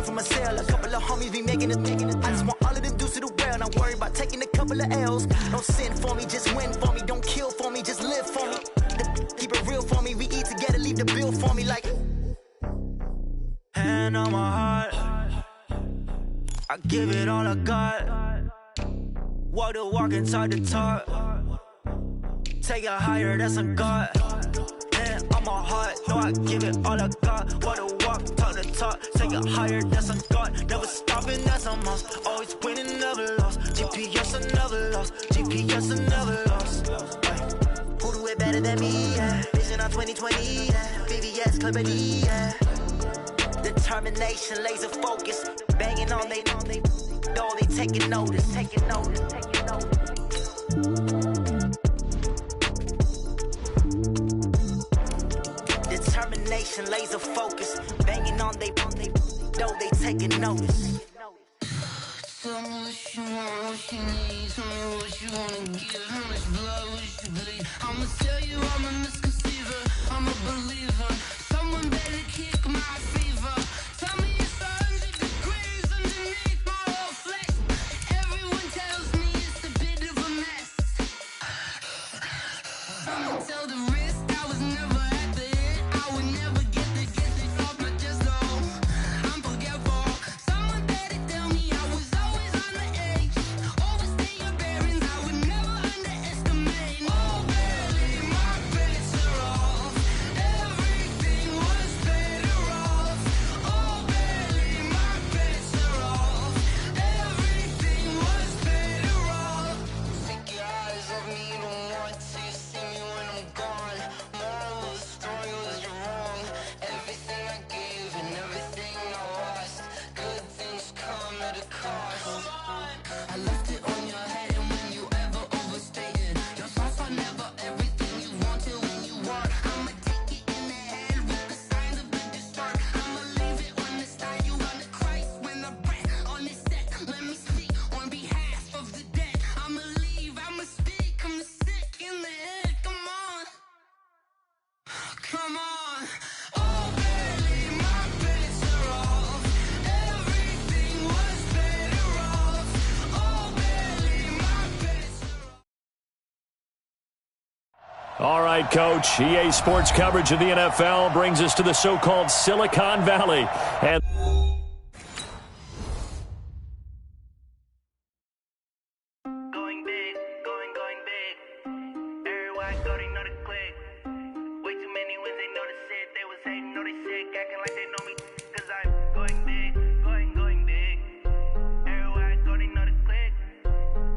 running from a cell. A couple of homies be making it. I just want all of the dudes to the world. Not worry about taking a couple of L's. Don't sin for me, just win for me. Don't kill for me, just live for me. Keep it real for me. We eat together, leave the bill for me like. Hand on my heart, I give it all I got. Walk the walk and talk the talk. Take it higher, that's a God. Hand on my heart, no, I give it all I got. Walk the walk, talk the talk. Take it higher, that's a God. Never stopping, that's a must. Always winning, never lost. GPS, I never lost. GPS, I never lost. Who do it better than me? Yeah. Vision on 2020. Yeah. VVS, Clarity. Yeah. Determination, laser focus, banging on they know they taking notice. Determination, laser focus, banging on they know they taking notice. Tell me what you want, what you need. Tell me what you wanna give. How much blood would you bleed? I'ma tell you I'm a misconceiver. I'm a believer. Someone better kick my fever. Tell me it's 100 degrees underneath my whole flesh. Everyone tells me it's a bit of a mess. I'ma tell the risk I was never at the end. I would never get the off my chest though. I'm forgetful. Someone better tell me I was always on the edge. Overstay your bearings, I would never underestimate. Oh, barely my bets are off. Everything was better off. Oh, barely my bets are off. Everything was better off. Take your eyes off me, you don't want to see me when I'm gone. Moral of the story was you're wrong. Everything I gave and everything I lost. Good things come at a cost. I left it on your head, and when you ever overstay it, your thoughts are never everything you wanted when you want. I'ma take it in the head with the signs of the distort. I'ma leave it on the side. You run the Christ when the breath on this set. Let me speak on behalf of the dead. I'ma leave, I'ma speak. I'm the sick in the head. Come on, come on. Oh, barely my bets are off. Everything was better off. Oh, barely my bets are off. All right, Coach. EA Sports coverage of the NFL brings us to the so-called Silicon Valley. And Going big, going big. Everywhere I go, they know the click. Way too many wins, they know the shit. They was hating, know they sick, acting like they know me. Cause I'm going big, going big. Everywhere I go, they know the click.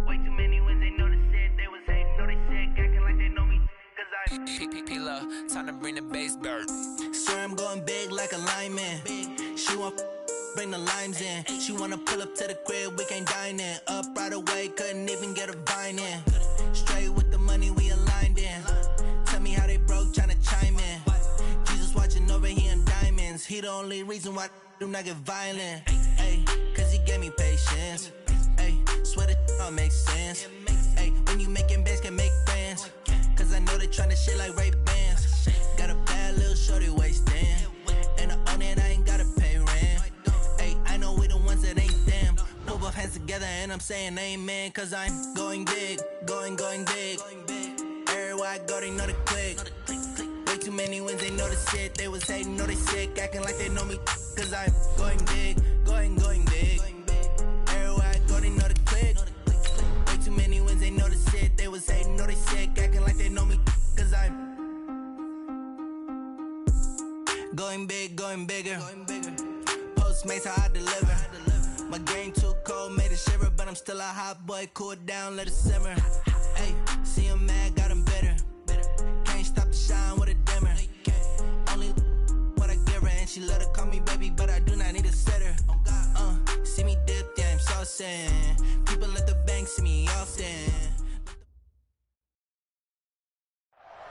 Way too many wins, they know the shit. They was hating, know they sick, acting like they know me. Cause I'm P-Lo, time to bring the bass bird. swear I'm going big like a lineman. She want bring the limes in. She wanna pull up to the crib, we can't dine in. Up right away, couldn't even get a vine in. Straight with the money we aligned in. Tell me how they broke, tryna chime in. Jesus watching over here in diamonds. He the only reason why I do not get violent. Ay, cause he gave me patience. Ay, swear that all makes sense. Ay, when you making bands, can make friends. Cause I know they tryna shit like Ray-Bans. Got a bad little shorty wasting. And I own it, I ain't gotta pay rent. Ay, I know we the ones that ain't them. Put both hands together and I'm saying amen. Cause I'm going big, going big. Everywhere I go, they know the click. Way too many wins, they know the shit. They was hating, know they sick, acting like they know me. Cause I'm going big, going big. Everywhere I go, they know the click. Way too many wins, they know the shit. They was hating, know they sick, acting like they know me. Cause I'm going big, going bigger. Postmates, how I deliver. My game too cold, made it shiver. But I'm still a hot boy, cool it down, let it simmer. Hey, see him mad, got him bitter. Can't stop the shine with a dimmer. Only what I give her, and she love to call me baby, but I do not need a sitter. See me dip, yeah, I'm saucing. People at the bank see me often.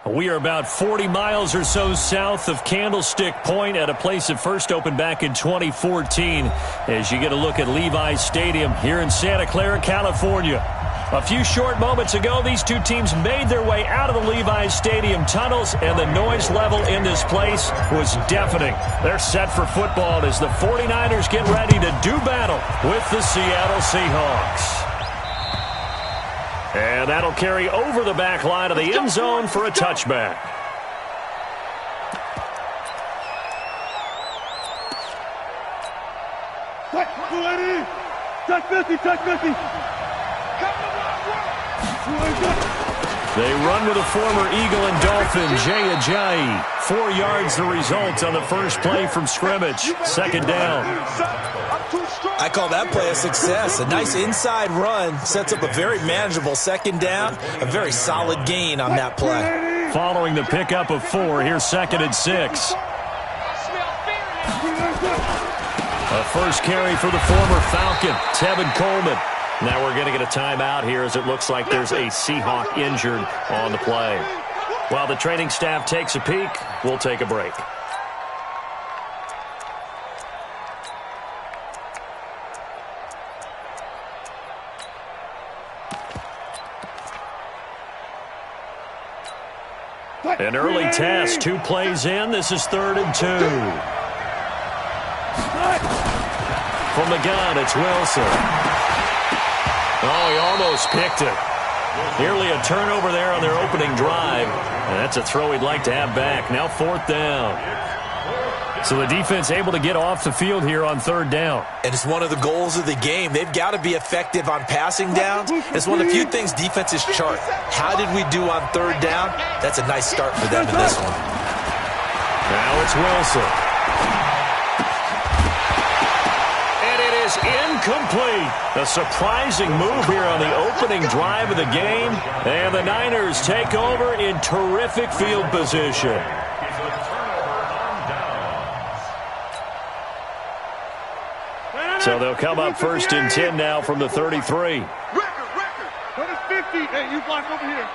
We are about 40 miles or so south of Candlestick Point at a place that first opened back in 2014 as you get a look at Levi's Stadium here in Santa Clara, California. A few short moments ago, these two teams made their way out of the Levi's Stadium tunnels, and the noise level in this place was deafening. They're set for football as the 49ers get ready to do battle with the Seattle Seahawks. And that'll carry over the back line of the end zone for a touchback. Touch 50. They run with a former Eagle and Dolphin, Jay Ajayi. 4 yards the result on the first play from scrimmage. Second down. I call that play a success. A nice inside run sets up a very manageable second down. A very solid gain on that play. Following the pickup of 4, here's 2nd and 6. A first carry for the former Falcon, Tevin Coleman. Now we're going to get a timeout here as it looks like there's a Seahawk injured on the play. While the training staff takes a peek, we'll take a break. An early test, 2 plays in. This is 3rd and 2. From the gun, it's Wilson. Oh, he almost picked it. Nearly a turnover there on their opening drive. And that's a throw he'd like to have back. Now 4th down. So the defense able to get off the field here on 3rd down. And it's one of the goals of the game. They've got to be effective on passing downs. It's one of the few things defenses chart. How did we do on 3rd down? That's a nice start for them in this one. Now it's Wilson. And it is incomplete. A surprising move here on the opening drive of the game. And the Niners take over in terrific field position. So they'll come up 1st and 10 now from the 33. Record. That is 50. Hey, you block over here.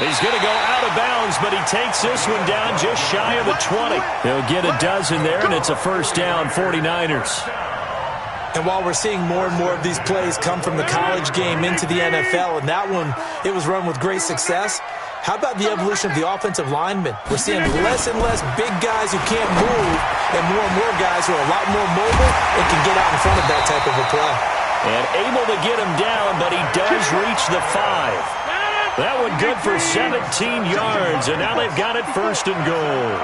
He's going to go out of bounds, but he takes this one down just shy of the 20. He'll get a dozen there, and it's a first down, 49ers. And while we're seeing more and more of these plays come from the college game into the NFL, and that one, it was run with great success, how about the evolution of the offensive linemen? We're seeing less and less big guys who can't move and more guys who are a lot more mobile and can get out in front of that type of a play. And able to get him down, but he does reach the 5. That one good for 17 yards, and now they've got it 1st and goal.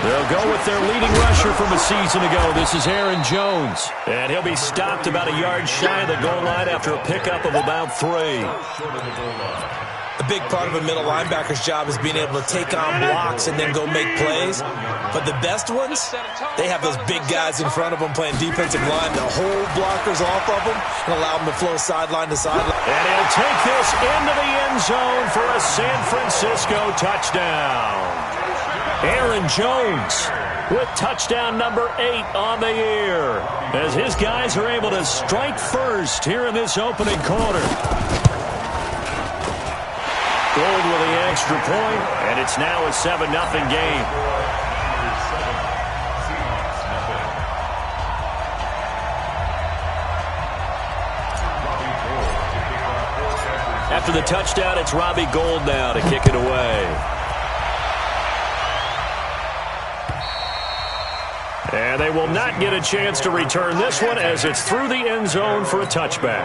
They'll go with their leading rusher from a season ago. This is Aaron Jones. And he'll be stopped about a yard shy of the goal line after a pickup of about 3. A big part of a middle linebacker's job is being able to take on blocks and then go make plays. But the best ones, they have those big guys in front of them playing defensive line to hold blockers off of them and allow them to flow sideline to sideline. And he'll take this into the end zone for a San Francisco touchdown. Aaron Jones with touchdown number 8 on the year as his guys are able to strike first here in this opening quarter. Gold with the extra point, and it's now a 7-0 game. After the touchdown, it's Robbie Gould now to kick it away. And they will not get a chance to return this one as it's through the end zone for a touchback.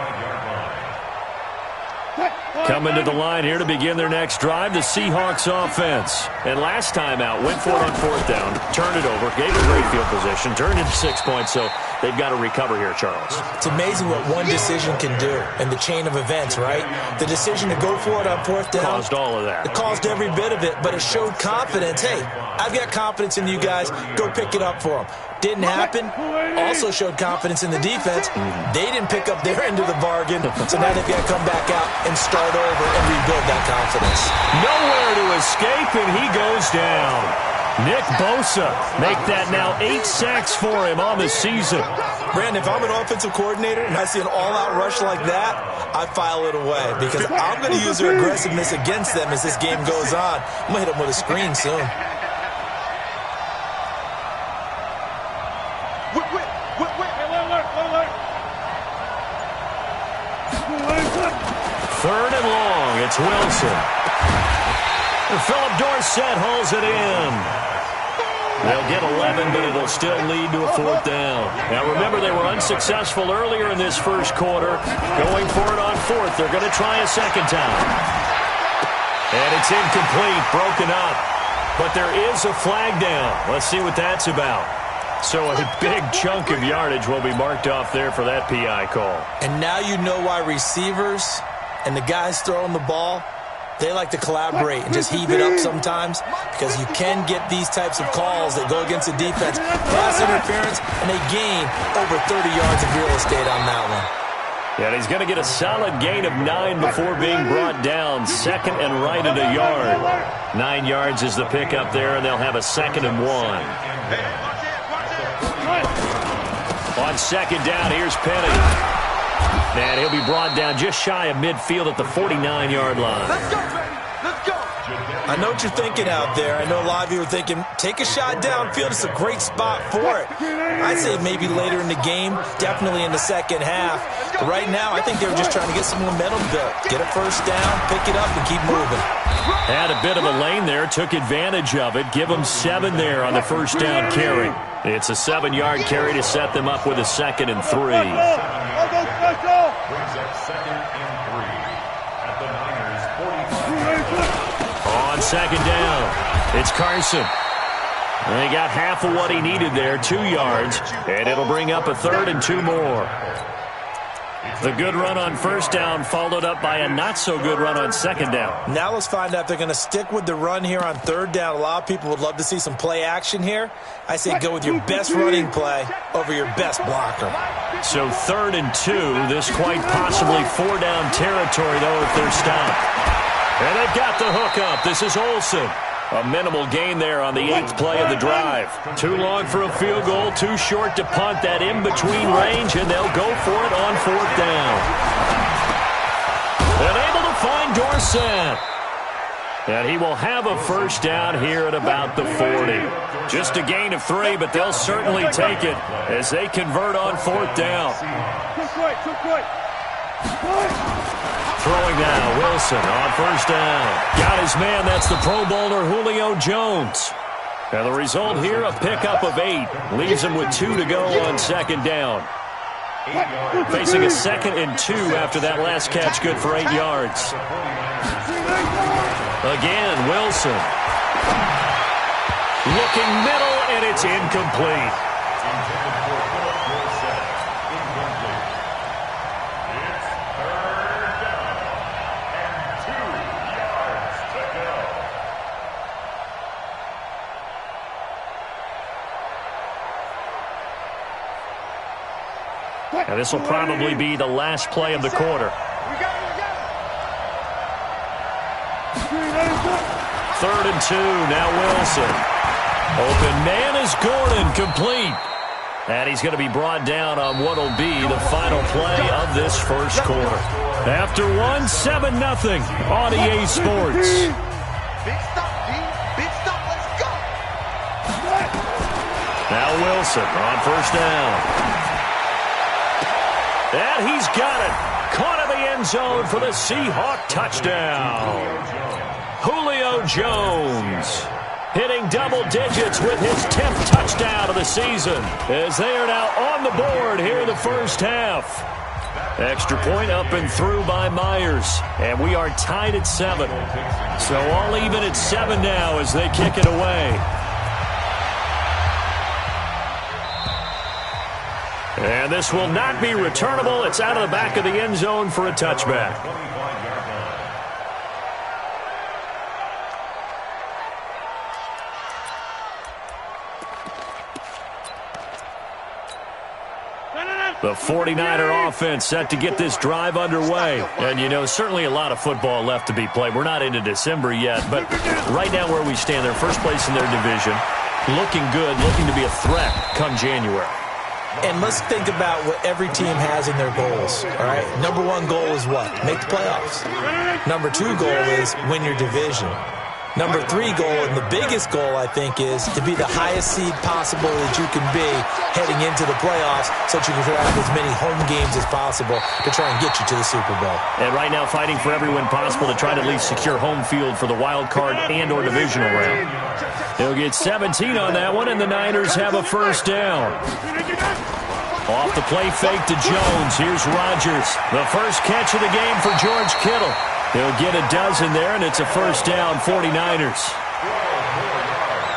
Coming to the line here to begin their next drive, the Seahawks offense. And last time out, went for it on 4th down, turned it over, gave it great field position, turned it 6 points, so they've got to recover here, Charles. It's amazing what one decision can do in the chain of events, right? The decision to go for it on 4th down. Caused all of that. It caused every bit of it, but it showed confidence. Hey, I've got confidence in you guys. Go pick it up for them. Didn't happen. Also showed confidence in the defense. They didn't pick up their end of the bargain, so now they've got to come back out and start over and rebuild that confidence. Nowhere to escape, and he goes down. Nick Bosa make that now 8 sacks for him on the season. Brandon, if I'm an offensive coordinator and I see an all-out rush like that, I file it away because I'm going to use their aggressiveness against them as this game goes on. I'm going to hit them with a screen soon. Third and long, it's Wilson. And Philip Dorsett holds it in. They'll get 11, but it'll still lead to a 4th down. Now remember, they were unsuccessful earlier in this first quarter. Going for it on 4th. They're going to try a second time. And it's incomplete, broken up. But there is a flag down. Let's see what that's about. So a big chunk of yardage will be marked off there for that PI call. And now you know why receivers and the guys throwing the ball, they like to collaborate and just heave it up sometimes because you can get these types of calls that go against the defense. Pass interference, and they gain over 30 yards of real estate on that one. Yeah, he's going to get a solid gain of 9 before being brought down. Second and right at a yard. 9 yards is the pickup there, and they'll have a 2nd and 1. On second down, here's Penny. And he'll be brought down just shy of midfield at the 49-yard line. Let's go, baby. Let's go. I know what you're thinking out there. I know a lot of you are thinking, take a shot downfield. It's a great spot for it. I'd say maybe later in the game, definitely in the second half. But right now, I think they were just trying to get some momentum built. Get a first down, pick it up, and keep moving. Had a bit of a lane there, took advantage of it. Give them 7 there on the first down carry. It's a 7-yard carry to set them up with a 2nd and 3. On second down, it's Carson. And he got half of what he needed there, 2 yards, and it'll bring up a 3rd and 2 more. The good run on first down followed up by a not-so-good run on second down. Now let's find out if they're going to stick with the run here on 3rd down. A lot of people would love to see some play action here. I say go with your best running play over your best blocker. So 3rd and 2, this quite possibly 4-down territory, though, if they're stopped. And they've got the hook up. This is Olsen. A minimal gain there on the 8th play of the drive. Too long for a field goal, too short to punt. That in-between range, and they'll go for it on 4th down. And able to find Dorsett. And he will have a first down here at about the 40. Just a gain of 3, but they'll certainly take it as they convert on 4th down. Throwing now, Wilson on first down. Got his man, that's the Pro Bowler Julio Jones. And the result here, a pickup of 8. Leaves him with 2 to go on second down. Facing a 2nd and 2 after that last catch, good for 8 yards. Again, Wilson. Looking middle, and it's incomplete. And this will probably be the last play of the quarter. 3rd and 2, now Wilson. Open man is Gordon, complete. And he's going to be brought down on what will be the final play of this first quarter. After 1, 7-0 on EA Sports. Big stop, D. Big stop. Let's go. Now Wilson on first down. And he's got it. Caught in the end zone for the Seahawk touchdown. Julio Jones hitting double digits with his 10th touchdown of the season as they are now on the board here in the first half. Extra point up and through by Myers. And we are tied at 7. So all even at 7 now as they kick it away. And this will not be returnable. It's out of the back of the end zone for a touchback. The 49er offense set to get this drive underway. And, you know, certainly a lot of football left to be played. We're not into December yet, but right now where we stand, they're first place in their division, looking good, looking to be a threat come January. And let's think about what every team has in their goals, all right? Number one goal is what? Make the playoffs. Number two goal is win your division. Number three goal, and the biggest goal, I think, is to be the highest seed possible that you can be heading into the playoffs so that you can have as many home games as possible to try and get you to the Super Bowl. And right now fighting for every win possible to try to at least secure home field for the wild card and or divisional round. They'll get 17 on that one, and the Niners have a first down. Off the play fake to Jones. Here's Rodgers. The first catch of the game for George Kittle. He'll get a dozen there, and it's a first down, 49ers.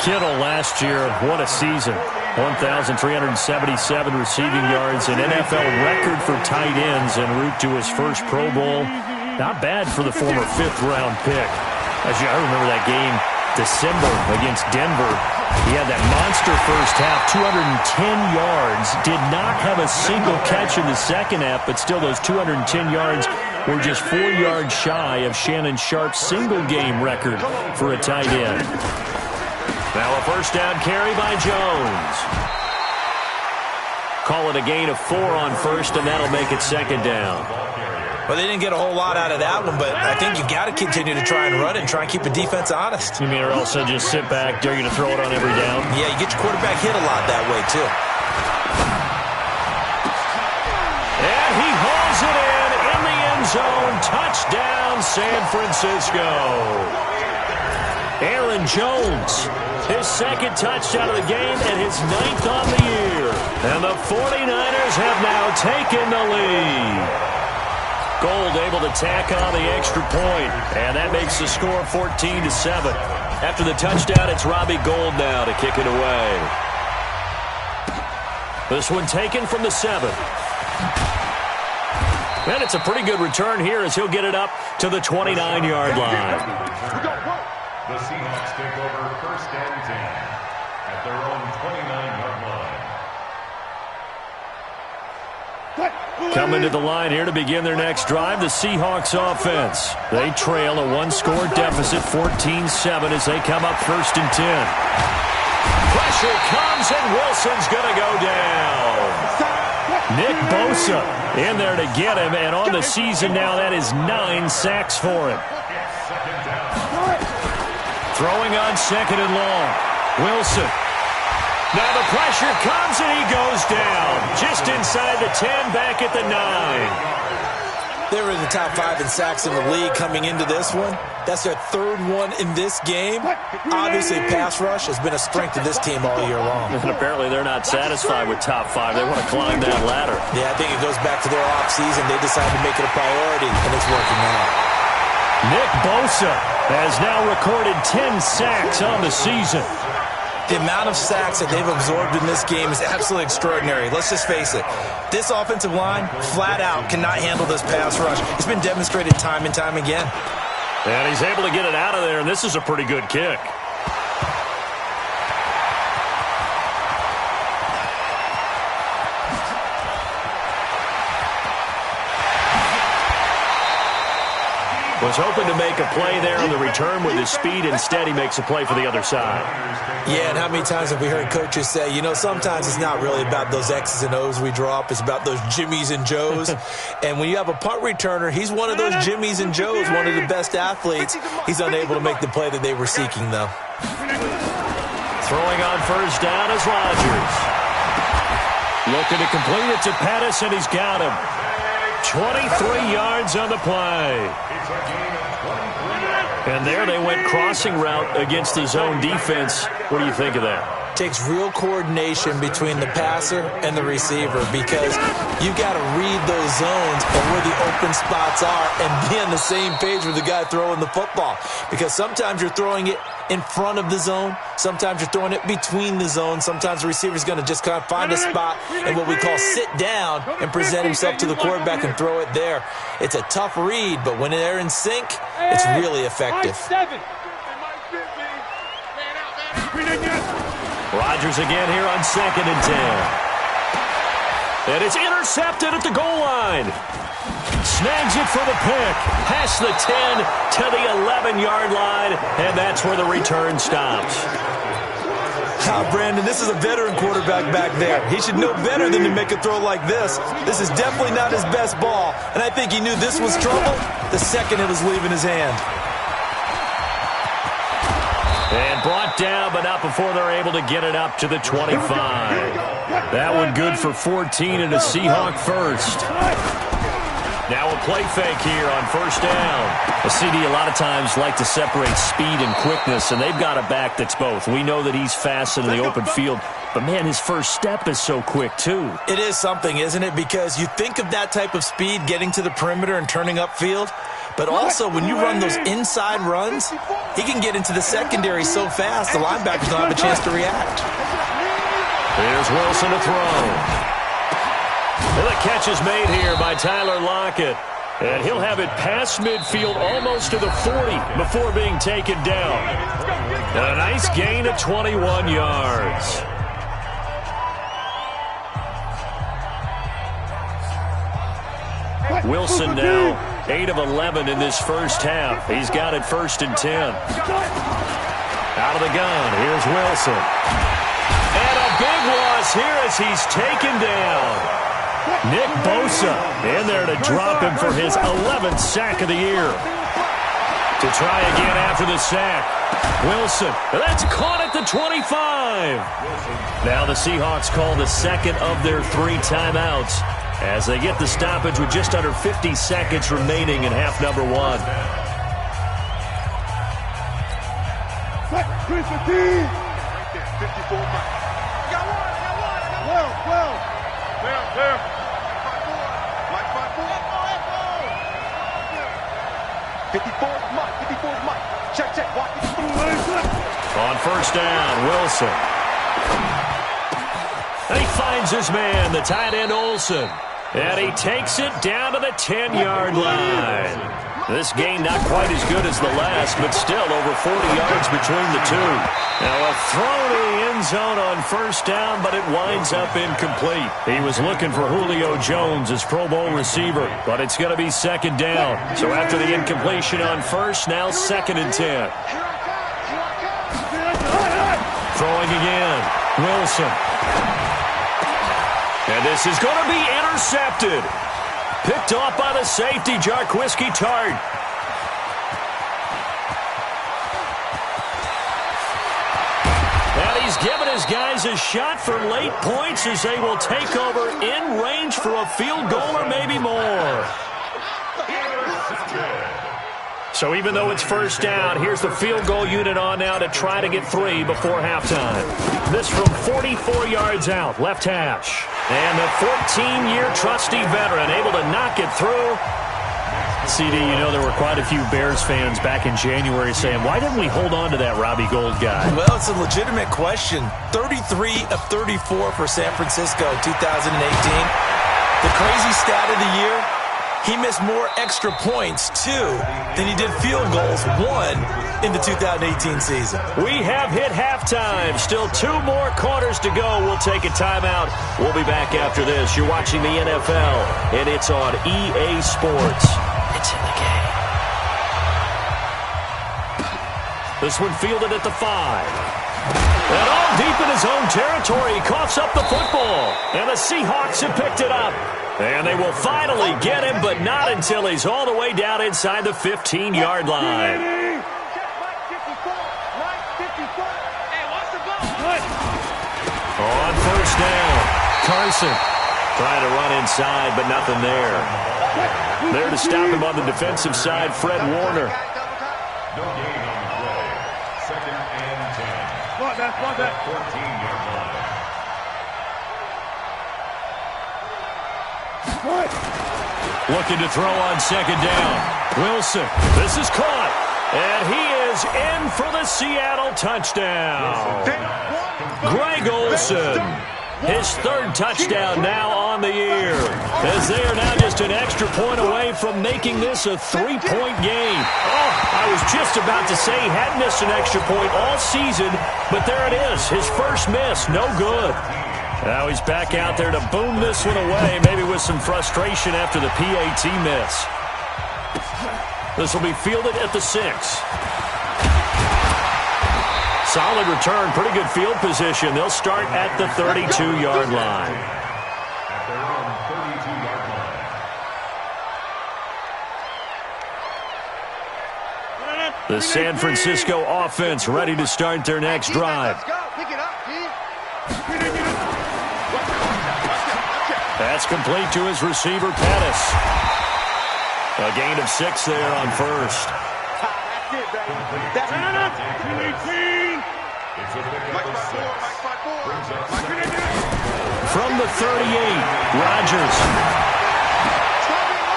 Kittle last year, what a season. 1,377 receiving yards, an NFL record for tight ends en route to his first Pro Bowl. Not bad for the former fifth-round pick. I remember that game, December against Denver. He had that monster first half, 210 yards. Did not have a single catch in the second half, but still those 210 yards were just 4 yards shy of Shannon Sharp's single-game record for a tight end. Now a first down carry by Jones. Call it a gain of 4 on first, and that'll make it second down. Well, they didn't get a whole lot out of that one, but I think you've got to continue to try and run it and try and keep the defense honest. You mean or else just sit back, dare you to throw it on every down? Yeah, you get your quarterback hit a lot that way, too. And he hauls it in the end zone. Touchdown, San Francisco. Aaron Jones, his second touchdown of the game and his 9th on the year. And the 49ers have now taken the lead. Gold able to tack on the extra point, and that makes the score 14-7. After the touchdown, it's Robbie Gould now to kick it away. This one taken from the 7. And it's a pretty good return here as he'll get it up to the 29-yard line. The Seahawks take over first and 10 at their own 29-yard line. Coming to the line here to begin their next drive, the Seahawks offense. They trail a one-score deficit, 14-7, as they come up first and 10. Pressure comes, and Wilson's going to go down. Nick Bosa in there to get him, and on the season now, that is 9 sacks for him. Throwing on second and long. Wilson. Now the pressure comes, and he goes down. Just inside the 10, back at the 9. They were in the top 5 in sacks in the league coming into this one. That's their 3rd one in this game. Obviously, pass rush has been a strength of this team all year long. And apparently they're not satisfied with top 5. They want to climb that ladder. Yeah, I think it goes back to their offseason. They decided to make it a priority, and it's working out. Nick Bosa has now recorded 10 sacks on the season. The amount of sacks that they've absorbed in this game is absolutely extraordinary. Let's just face it. This offensive line, flat out, cannot handle this pass rush. It's been demonstrated time and time again. And he's able to get it out of there, and this is a pretty good kick. Was hoping to make a play there on the return with his speed. Instead, he makes a play for the other side. Yeah, and how many times have we heard coaches say, you know, sometimes it's not really about those X's and O's we drop. It's about those Jimmies and Joes. And when you have a punt returner, he's one of those Jimmies and Joes, one of the best athletes. He's unable to make the play that they were seeking, though. Throwing on first down is Rodgers. Looking to complete it to Pettis, and he's got him. 23 yards on the play. And there they went crossing route against the zone defense. What do you think of that? Takes real coordination between the passer and the receiver because you got to read those zones or where the open spots are and be on the same page with the guy throwing the football. Because sometimes you're throwing it in front of the zone. Sometimes you're throwing it between the zones. Sometimes the receiver's going to just kind of find a spot and what we call sit down and present himself to the quarterback and throw it there. It's a tough read, but when they're in sync, it's really effective. Rodgers again here on second and 10. And it's intercepted at the goal line. Snags it for the pick. Past the 10 to the 11-yard line, and that's where the return stops. Brandon, this is a veteran quarterback back there. He should know better than to make a throw like this. This is definitely not his best ball, and I think he knew this was trouble the second it was leaving his hand. And brought down, but not before they're able to get it up to the 25. That one good for 14 and a Seahawk first. Now a play fake here on first down. A CD a lot of times like to separate speed and quickness, and they've got a back that's both. We know that he's fast in the open field, but, man, his first step is so quick, too. It is something, isn't it? Because you think of that type of speed getting to the perimeter and turning upfield, but also when you run those inside runs, he can get into the secondary so fast the linebackers don't have a chance to react. Here's Wilson to throw. And the catch is made here by Tyler Lockett. And he'll have it past midfield almost to the 40 before being taken down. A nice gain of 21 yards. Wilson now 8 of 11 in this first half. He's got it 1st and 10. Out of the gun, here's Wilson. And a big loss here as he's taken down. Nick Bosa in there to drop him for his 11th sack of the year. To try again after the sack. Wilson, that's caught at the 25. Now the Seahawks call the second of their 3 timeouts as they get the stoppage with just under 50 seconds remaining in half number 1. Right there, 54 miles. Well. There. Like 54's Mike. Check. Walk it through. On first down, Wilson. And he finds his man, the tight end Olsen. And he takes it down to the 10-yard line. This game not quite as good as the last, but still over 40 yards between the two. Now a throw to the end zone on first down, but it winds up incomplete. He was looking for Julio Jones, his Pro Bowl receiver, but it's going to be 2nd down. So after the incompletion on first, now 2nd and 10. Throwing again, Wilson. And this is going to be intercepted. Picked off by the safety, Jarquiski Tart. And he's given his guys a shot for late points as they will take over in range for a field goal or maybe more. So even though it's first down, here's the field goal unit on now to try to get 3 before halftime. This from 44 yards out, left hash. And the 14-year trusty veteran able to knock it through. CD, you know there were quite a few Bears fans back in January saying, why didn't we hold on to that Robbie Gould guy? Well, it's a legitimate question. 33 of 34 for San Francisco 2018. The crazy stat of the year, he missed more extra points, 2, than he did field goals, 1, in the 2018 season. We have hit halftime. Still 2 more quarters to go. We'll take a timeout. We'll be back after this. You're watching the NFL, and it's on EA Sports. It's in the game. This one fielded at the 5. And all deep in his own territory, he coughs up the football. And the Seahawks have picked it up. And they will finally get him, but not until he's all the way down inside the 15-yard line. On first down, Carson trying to run inside, but nothing there. There to stop him on the defensive side, Fred Warner. No gain on the play. 2nd and 10. Run that. 14-yard line. Looking to throw on 2nd down. Wilson, this is caught. And he is in for the Seattle touchdown. Greg Olsen, his 3rd touchdown now on the year. As they are now just an extra point away from making this a 3-point game. Oh, I was just about to say he hadn't missed an extra point all season, but there it is. His first miss, no good. Now he's back out there to boom this one away, maybe with some frustration after the PAT miss. This will be fielded at the 6. Solid return, pretty good field position. They'll start at the 32-yard line. At their own 32-yard line. The San Francisco offense ready to start their next drive. Let's go. Pick it up, G. That's complete to his receiver, Pettis. A gain of 6 there on first. That's it, baby. That's it. It's a pickup of 6. Brings up second. From the 38, Rodgers.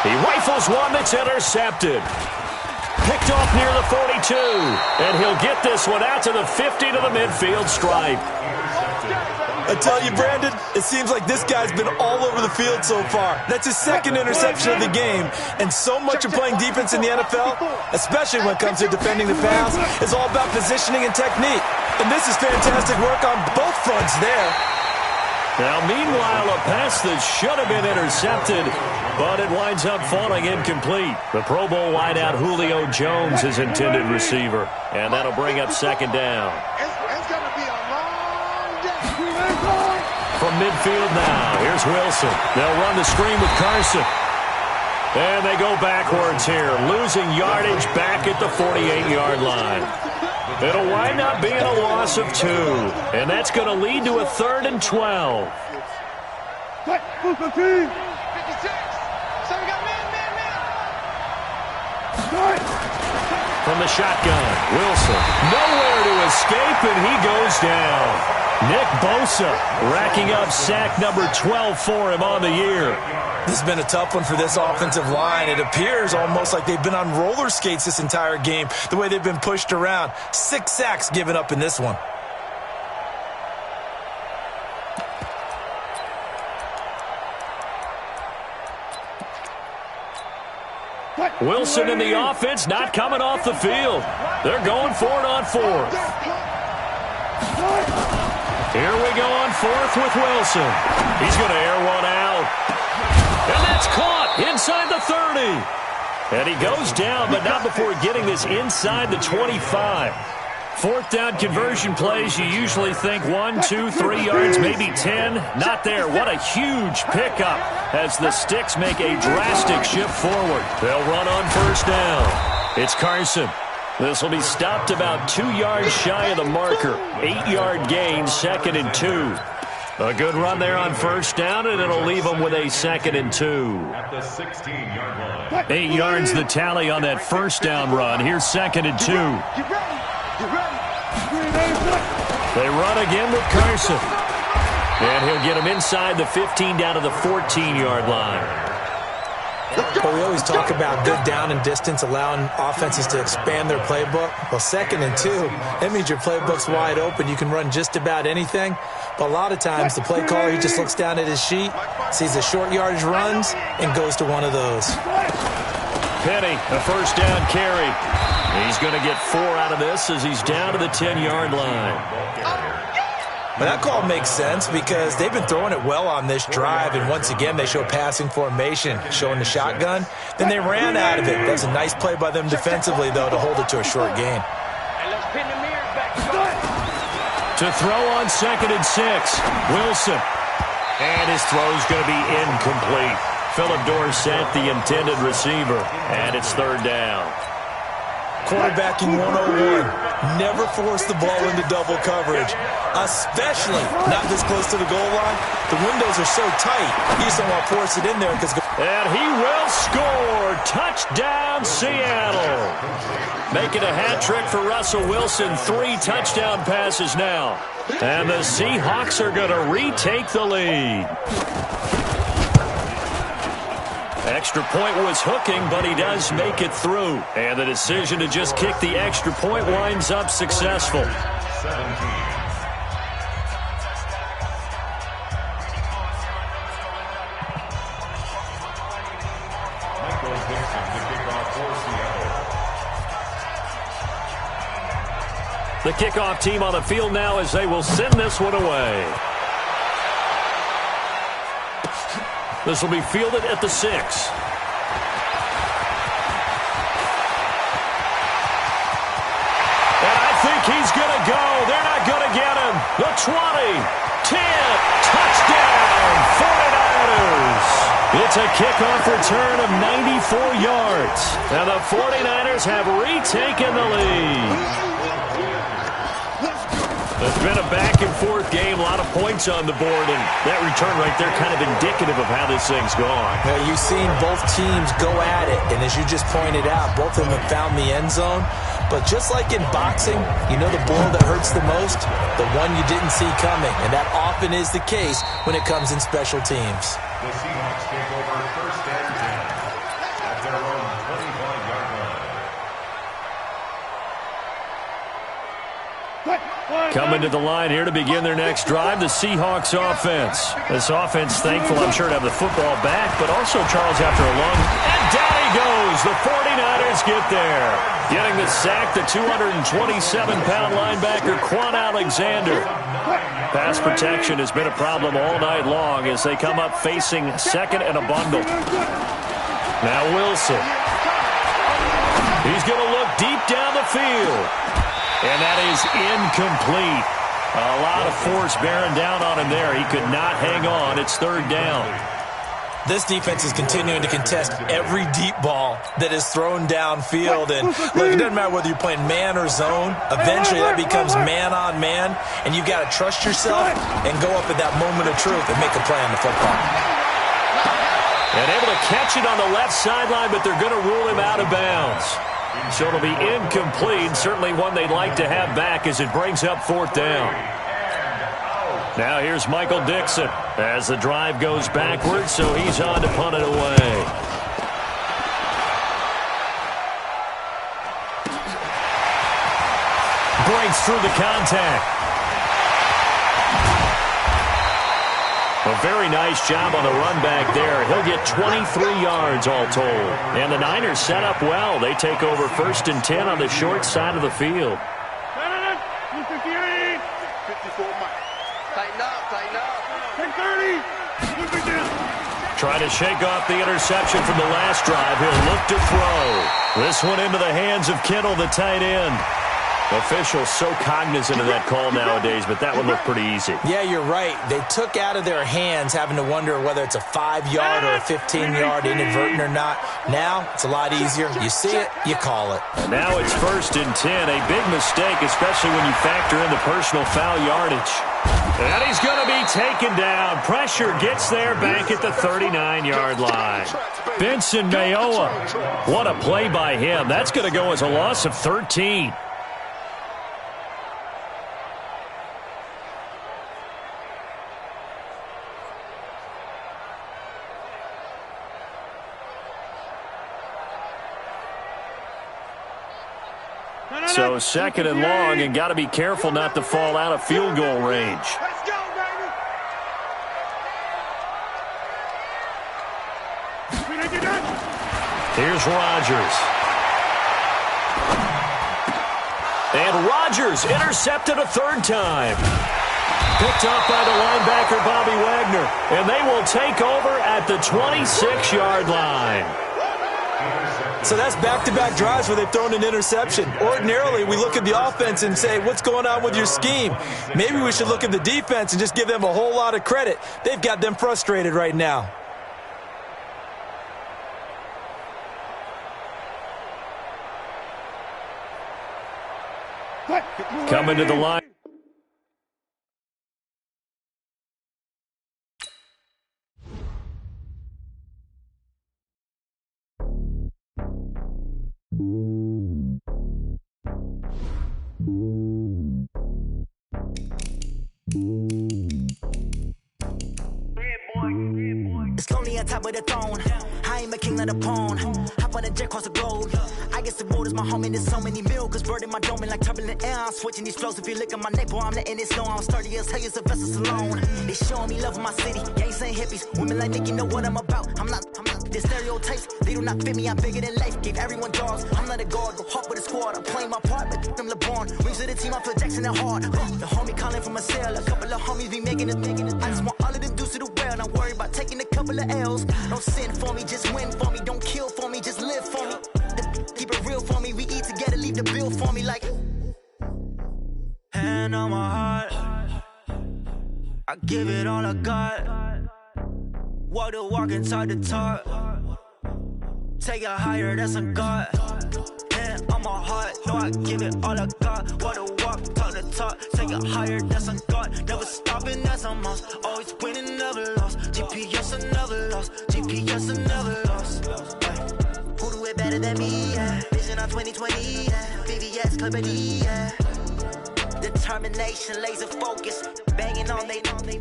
He rifles one that's intercepted. Picked off near the 42. And he'll get this one out to the 50 to the midfield stripe. I tell you, Brandon, it seems like this guy's been all over the field so far. That's his second interception of the game. And so much of playing defense in the NFL, especially when it comes to defending the pass, is all about positioning and technique. And this is fantastic work on both fronts there. Now, meanwhile, a pass that should have been intercepted, but it winds up falling incomplete. The Pro Bowl wideout Julio Jones, his intended receiver. And that'll bring up second down. It's going to be a long day. From midfield now, here's Wilson. They'll run the screen with Carson. And they go backwards here, losing yardage back at the 48-yard line. It'll wind up being a loss of 2, and that's going to lead to a 3rd and 12. Move the team. 56. So we got man. From the shotgun, Wilson. Nowhere to escape, and he goes down. Nick Bosa racking up sack number 12 for him on the year. This has been a tough one for this offensive line. It appears almost like they've been on roller skates this entire game, the way they've been pushed around. 6 sacks given up in this one. Wilson and the offense not coming off the field. They're going for it on 4th. Here we go on 4th with Wilson. He's going to air one out. And that's caught inside the 30. And he goes down, but not before getting this inside the 25. 4th down conversion plays, you usually think 1, 2, 3 yards, maybe 10. Not there. What a huge pickup as the Sticks make a drastic shift forward. They'll run on 1st down. It's Carson. This will be stopped about 2 yards shy of the marker. 8-yard gain, 2nd and 2. A good run there on 1st down, and it'll leave them with a 2nd and 2. At the 16-yard line. 8 yards the tally on that 1st down run. Here's 2nd and 2. They run again with Carson. And he'll get him inside the 15 down to the 14-yard line. But we always talk about good down and distance, allowing offenses to expand their playbook. Well, 2nd and 2, that means your playbook's wide open. You can run just about anything. But a lot of times, the play caller, he just looks down at his sheet, sees the short yardage runs, and goes to one of those. Penny, a 1st down carry. He's going to get 4 out of this as he's down to the 10-yard line. But that call makes sense because they've been throwing it well on this drive, and once again they show passing formation, showing the shotgun. Then they ran out of it. That's a nice play by them defensively, though, to hold it to a short gain. To throw on 2nd and 6, Wilson. And his throw's going to be incomplete. Philip Dorsett, the intended receiver, and it's 3rd down. Quarterbacking 101. Never force the ball into double coverage, especially not this close to the goal line. The windows are so tight, you just don't want to force it in there. And he will score. Touchdown, Seattle. Making a hat trick for Russell Wilson. 3 touchdown passes now. And the Seahawks are going to retake the lead. Extra point was hooking, but he does make it through. And the decision to just kick the extra point winds up successful. 17. Michael Dixon to kick off for Seattle. The kickoff team on the field now as they will send this one away. This will be fielded at the 6. And I think he's going to go. They're not going to get him. The 20, 10, touchdown, 49ers. It's a kickoff return of 94 yards. And the 49ers have retaken the lead. It's been a back-and-forth game, a lot of points on the board, and that return right there kind of indicative of how this thing's gone. Yeah, you've seen both teams go at it, and as you just pointed out, both of them have found the end zone. But just like in boxing, you know the blow that hurts the most? The one you didn't see coming, and that often is the case when it comes in special teams. The Seahawks take over first and 10 at their own 25-yard line. Coming to the line here to begin their next drive, the Seahawks offense. This offense thankful, I'm sure, to have the football back, but also, Charles, after a long... And down he goes! The 49ers get there. Getting the sack, the 227-pound linebacker, Quan Alexander. Pass protection has been a problem all night long as they come up facing second and a bundle. Now Wilson. He's going to look deep down the field. And that is incomplete. A lot of force bearing down on him there. He could not hang on. It's third down. This defense is continuing to contest every deep ball that is thrown downfield. And look, it doesn't matter whether you're playing man or zone. Eventually that becomes man on man. And you've got to trust yourself and go up at that moment of truth and make a play on the football. And able to catch it on the left sideline, but they're going to rule him out of bounds. So it'll be incomplete, certainly one they'd like to have back as it brings up fourth down. Now here's Michael Dixon as the drive goes backwards, so he's on to punt it away. Breaks through the contact. A very nice job on the run back there. He'll get 23 yards all told. And the Niners set up well. They take over first and 10 on the short side of the field. 258. 54 miles. Tighten up. 10-30. Trying to shake off the interception from the last drive. He'll look to throw. This one into the hands of Kittle, the tight end. Officials so cognizant of that call nowadays, but that one looked pretty easy. Yeah, you're right. They took out of their hands having to wonder whether it's a 5-yard or a 15-yard inadvertent or not. Now, it's a lot easier. You see it, you call it. And now it's first and 10. A big mistake, especially when you factor in the personal foul yardage. And he's going to be taken down. Pressure gets there back at the 39-yard line. Benson Mayowa. What a play by him. That's going to go as a loss of 13. So second and long, and got to be careful not to fall out of field goal range. Let's go, baby. Here's Rodgers. And Rodgers intercepted a third time. Picked up by the linebacker, Bobby Wagner. And they will take over at the 26-yard line. So that's back-to-back drives where they've thrown an interception. Ordinarily, we look at the offense and say, what's going on with your scheme? Maybe we should look at the defense and just give them a whole lot of credit. They've got them frustrated right now. Coming to the line. It's lonely on top of the throne. I am a king of the pawn. off on a jet across the globe. I guess the road is my home and there's so many mil. Cause bird in my dome and like turbulent air. I'm switching these flows. If you look at my neck, boy, I'm letting it snow. I'm sturdy as hell as a vessel alone. They showing me love in my city. Gangsta hippies. Women like Nicki know what I'm about. I'm not. The stereotypes, they do not fit me. I'm bigger than life. Gave everyone dogs. I'm not a guard. Go hard with a squad. I'm playing my part, but I'm LeBron. Rings of the team, I feel Jackson and hard. The homie calling from a cell. A couple of homies be making it. I just want all of them dudes to do well. Not worry about taking a couple of L's. Don't sin for me, just win for me. Don't kill for me, just live for me. Keep it real for me. We eat together, leave the bill for me like. Hand on my heart. I give it all I got. Walk the walk and talk the talk. Take it higher, that's a God. Hand on my heart, no, I give it all I got. Walk the walk, talk the talk. Take it higher, that's a God. Never stopping, that's a must. Always winning, never lost. GPS, I never lost. GPS, I never lost. Who do it better than me? Yeah. Vision on 2020, yeah. VVS, Clippity, yeah. Determination, laser focus. Banging on they know they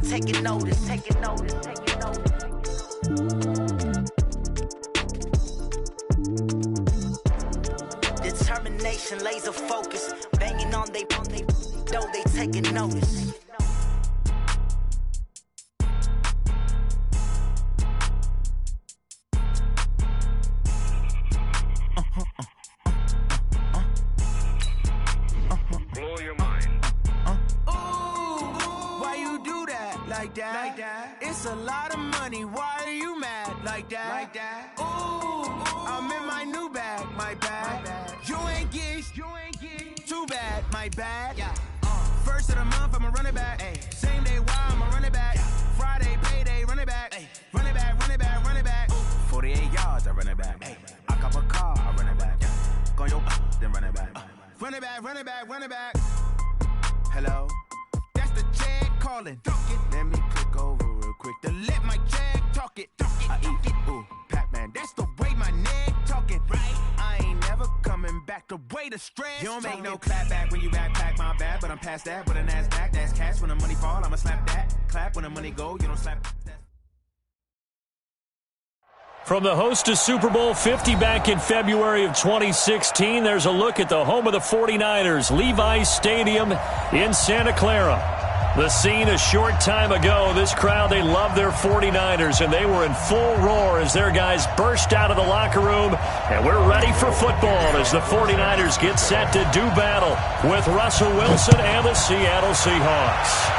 taking notice, taking notice, taking notice. Determination, laser focus. Banging on they know they taking notice. Like that. It's a lot of money. Why are you mad like that? Like that. Ooh, I'm in my new bag. My bad. You ain't getting too bad. My bad. Yeah. First of the month, I'ma run it back. Ay. Same day, why I'ma run it back. Yeah. Friday, payday, run it back. Ay. Run it back, run it back, run it back. 48 yards, I run it back. Ay. I cop a car, I run it back. Yeah. Go your then run it back. Run it back, run it back, run it back. Hello. That's the check calling. Let me click over real quick to let my check talk it. I eat it, ooh, Pac-Man. That's the way my neck talking. Right? I ain't never coming back. The way the stress. You don't make no clap back when you backpack, my bad. But I'm past that. With a NASDAQ, that's cash. When the money fall, I'ma slap that. Clap when the money go, you don't slap that. From the host to Super Bowl 50 back in February of 2016, there's a look at the home of the 49ers, Levi's Stadium in Santa Clara. The scene a short time ago, this crowd, they love their 49ers, and they were in full roar as their guys burst out of the locker room, and we're ready for football as the 49ers get set to do battle with Russell Wilson and the Seattle Seahawks.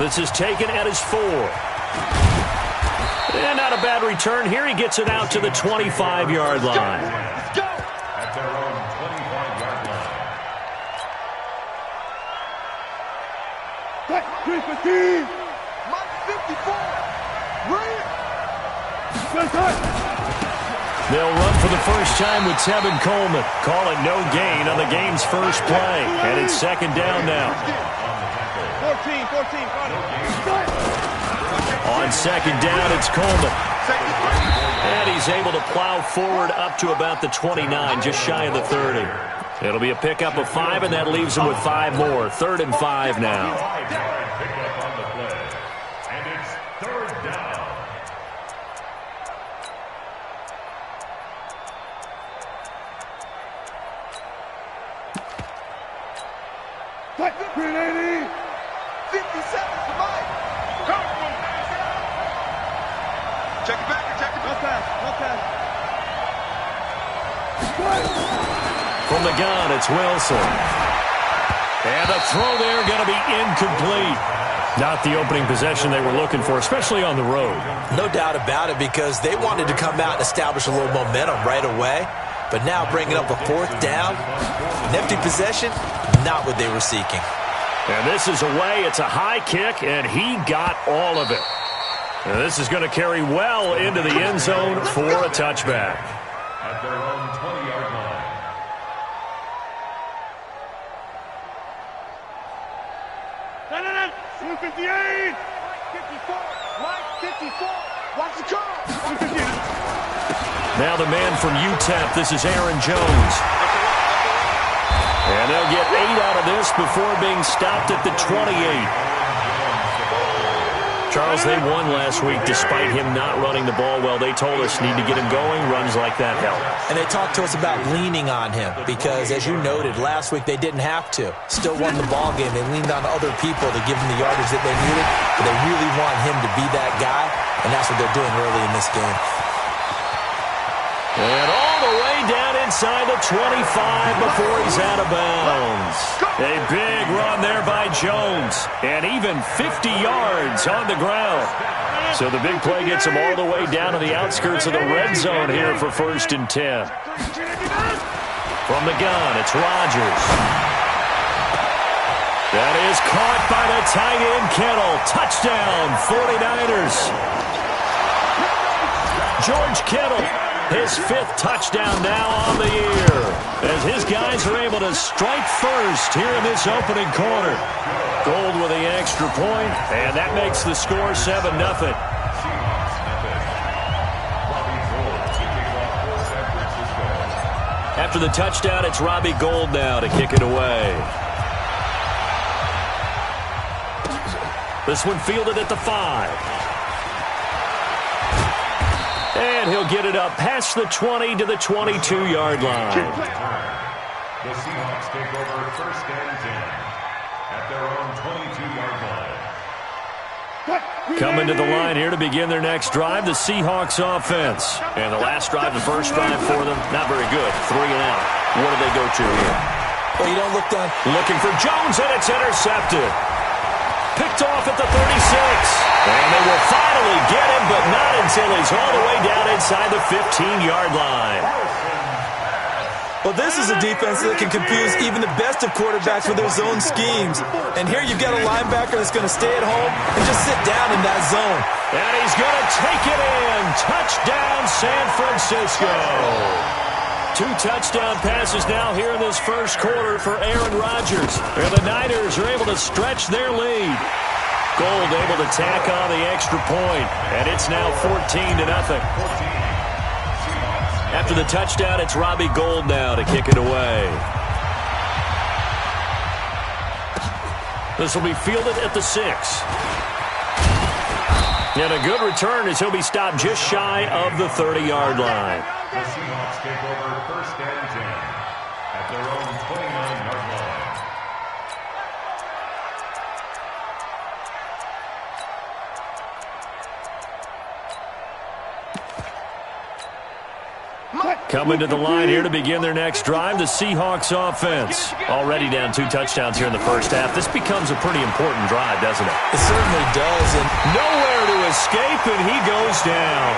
This is taken at his 4. And not a bad return here. He gets it out to the 25-yard line. Let's go! At their own 25-yard line. Cut, 315! My 54! Right? They'll run for the first time with Tevin Coleman. Call it no gain on the game's first play. And it's second down now. 14, On second down, it's Coleman. And he's able to plow forward up to about the 29, just shy of the 30. It'll be a pickup of 5, and that leaves him with 5 more. 3rd and 5 now. Pickup on the play. And it's 3rd down. cut, 380! 57 for Mike. Check it back. No pass. From the gun, it's Wilson. And the throw there going to be incomplete. Not the opening possession they were looking for, especially on the road. No doubt about it, because they wanted to come out and establish a little momentum right away. But now bringing up a 4th down, an empty possession, not what they were seeking. And this is away. It's a high kick, and he got all of it. And this is going to carry well into the end zone for a touchback. At their own 20-yard line. No. 258! 54! Mike, 54! Watch the car! 258! Now the man from UTEP, this is Aaron Jones. And they'll get 8 out of this before being stopped at the 28. Charles, they won last week despite him not running the ball well. They told us need to get him going. Runs like that help. And they talked to us about leaning on him because, as you noted, last week they didn't have to. Still won the ball game. They leaned on other people to give them the yardage that they needed. But they really want him to be that guy, and that's what they're doing early in this game. And all the way down inside the 25 before he's out of bounds. A big run there by Jones. And even 50 yards on the ground. So the big play gets him all the way down to the outskirts of the red zone here for 1st and 10. From the gun, it's Rodgers. That is caught by the tight end Kittle. Touchdown, 49ers. George Kittle. His 5th touchdown now on the year as his guys are able to strike first here in this opening quarter. Gold with the extra point, and that makes the score 7-0. After the touchdown, it's Robbie Gould now to kick it away. This one fielded at the 5. And he'll get it up past the 20 to the 22-yard line. The Seahawks take over 1st and 10 at their own 22-yard line. Coming to the line here to begin their next drive, the Seahawks offense. And the last drive, the first drive for them, not very good. 3 and out. What do they go to here? Well, you don't look down. Looking for Jones, and it's intercepted. Picked off at the 36. And they will finally get him, but not until he's all the way down inside the 15-yard line. Well, this is a defense that can confuse even the best of quarterbacks with their zone schemes. And here you've got a linebacker that's going to stay at home and just sit down in that zone. And he's going to take it in. Touchdown, San Francisco. 2 touchdown passes now here in this first quarter for Aaron Rodgers. And the Niners are able to stretch their lead. Gould able to tack on the extra point, and it's now 14-0. After the touchdown, it's Robbie Gould now to kick it away. This will be fielded at the 6. And a good return as he'll be stopped just shy of the 30-yard line. The Seahawks take over 1st and 10 at their own 29-yard line. Coming to the line here to begin their next drive, the Seahawks offense. Already down 2 touchdowns here in the first half. This becomes a pretty important drive, doesn't it? It certainly does. And nowhere to escape, and he goes down.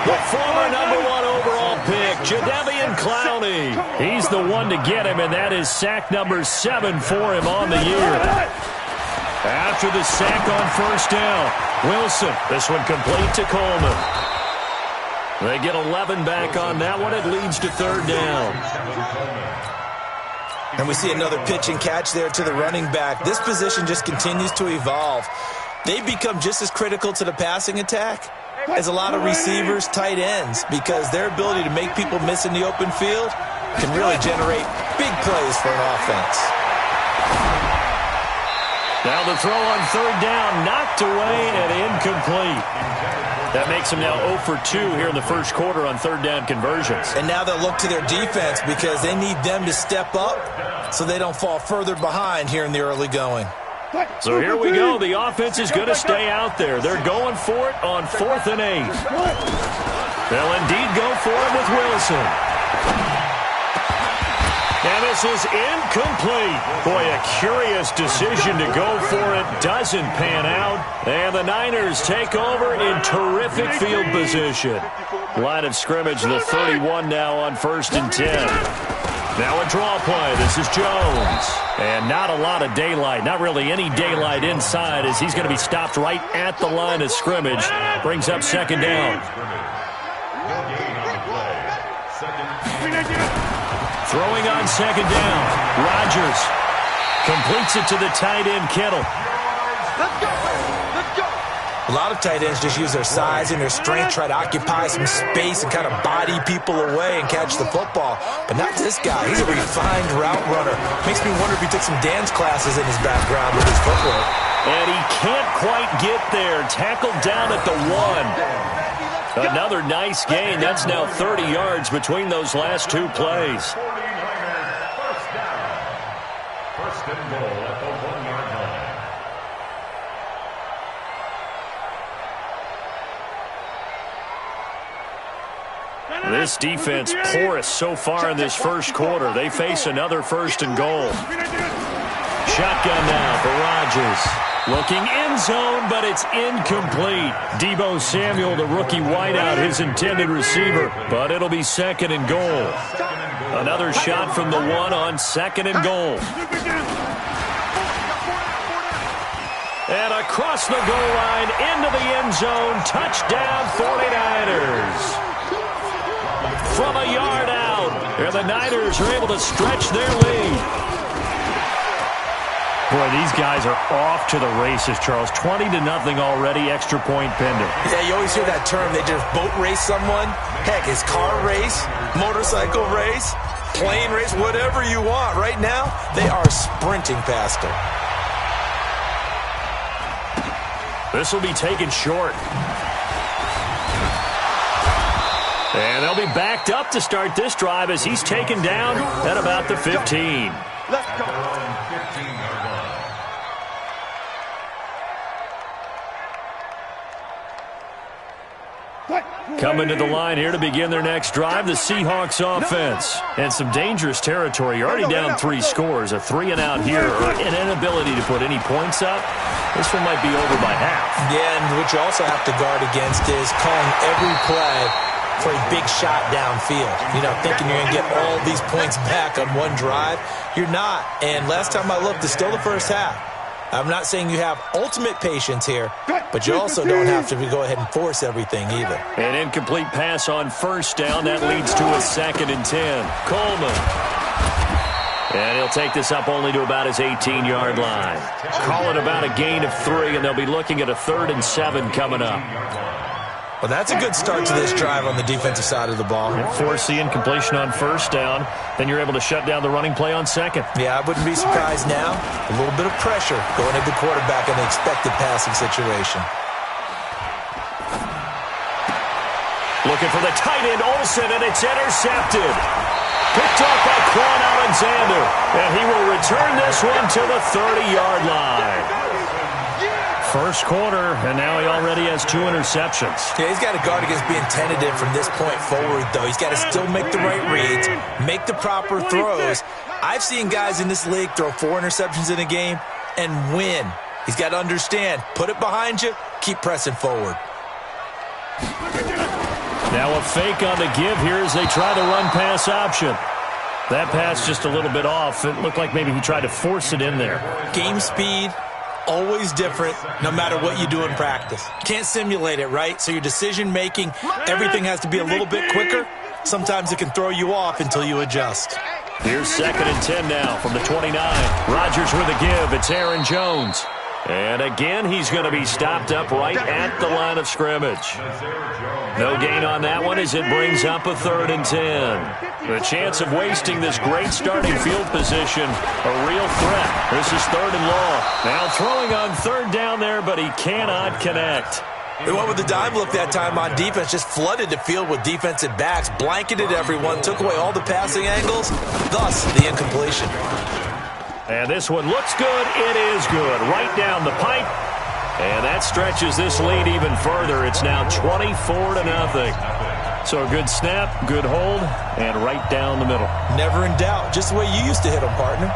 The former #1 overall pick, Jadeveon Clowney. He's the one to get him, and that is sack number 7 for him on the year. After the sack on 1st down, Wilson. This one complete to Coleman. They get 11 back on that one. It leads to 3rd down. And we see another pitch and catch there to the running back. This position just continues to evolve. They become just as critical to the passing attack as a lot of receivers, tight ends, because their ability to make people miss in the open field can really generate big plays for an offense. Now the throw on 3rd down, knocked away and incomplete. That makes them now 0 for 2 here in the first quarter on 3rd down conversions. And now they'll look to their defense because they need them to step up so they don't fall further behind here in the early going. So here we go. The offense is going to stay out there. They're going for it on 4th and 8. They'll indeed go for it with Wilson. And this is incomplete. Boy, a curious decision to go for it. Doesn't pan out. And the Niners take over in terrific field position. Line of scrimmage, the 31 now on 1st and 10. Now a draw play. This is Jones. And not a lot of daylight. Not really any daylight inside as he's going to be stopped right at the line of scrimmage. Brings up 2nd down. Throwing on 2nd down. Rodgers completes it to the tight end, Kittle. Let's go. A lot of tight ends just use their size and their strength, try to occupy some space and kind of body people away and catch the football. But not this guy. He's a refined route runner. Makes me wonder if he took some dance classes in his background with his footwork. And he can't quite get there. Tackled down at the 1. Another nice gain. That's now 30 yards between those last two plays. 49ers first down. First and goal at the 1-yard line. This defense porous so far in this first quarter. They face another first and goal. Shotgun now for Rodgers. Looking end zone, but it's incomplete. Deebo Samuel, the rookie wideout, his intended receiver. But it'll be second and goal. Another shot from the 1 on second and goal. And across the goal line, into the end zone. Touchdown, 49ers. From a yard out. And the Niners are able to stretch their lead. Boy, these guys are off to the races, Charles. 20-0 already, extra point pending. Yeah, you always hear that term. They just boat race someone. Heck, it's car race, motorcycle race, plane race, whatever you want. Right now, they are sprinting past her. This will be taken short. And they'll be backed up to start this drive as he's taken down at about the 15. Let's go. Coming to the line here to begin their next drive, the Seahawks offense. And some dangerous territory. You're already down 3 scores. A 3-and-out here, or an inability to put any points up. This one might be over by half. Yeah, and what you also have to guard against is calling every play for a big shot downfield. You know, thinking you're going to get all these points back on one drive. You're not. And last time I looked, it's still the first half. I'm not saying you have ultimate patience here, but you also don't have to go ahead and force everything either. An incomplete pass on first down. That leads to a 2nd and 10. Coleman. And he'll take this up only to about his 18-yard line. Call it about a gain of 3, and they'll be looking at a 3rd and 7 coming up. Well, that's a good start to this drive on the defensive side of the ball. Force the incompletion on first down. Then you're able to shut down the running play on second. Yeah, I wouldn't be surprised now. A little bit of pressure going into the quarterback in the expected passing situation. Looking for the tight end, Olsen, and it's intercepted. Picked off by Quan Alexander. And he will return this one to the 30-yard line. First quarter, and now he already has 2 interceptions. Yeah, he's got to guard against being tentative from this point forward, though. He's got to still make the right reads, make the proper throws. I've seen guys in this league throw 4 interceptions in a game and win. He's got to understand, put it behind you, keep pressing forward. Now a fake on the give here as they try the run-pass option. That pass just a little bit off. It looked like maybe he tried to force it in there. Game speed. Always different, no matter what you do in practice. Can't simulate it, right? So your decision-making, everything has to be a little bit quicker. Sometimes it can throw you off until you adjust. Here's 2nd and 10 now from the 29. Rodgers with a give. It's Aaron Jones. And again, he's going to be stopped up right at the line of scrimmage. No gain on that one as it brings up a 3rd and 10. The chance of wasting this great starting field position, a real threat. This is 3rd and long. Now throwing on 3rd down there, but he cannot connect. They went with the dime look that time on defense, just flooded the field with defensive backs, blanketed everyone, took away all the passing angles, thus the incompletion. And this one looks good. It is good. Right down the pipe. And that stretches this lead even further. It's now 24-0. So a good snap, good hold, and right down the middle. Never in doubt. Just the way you used to hit them, partner.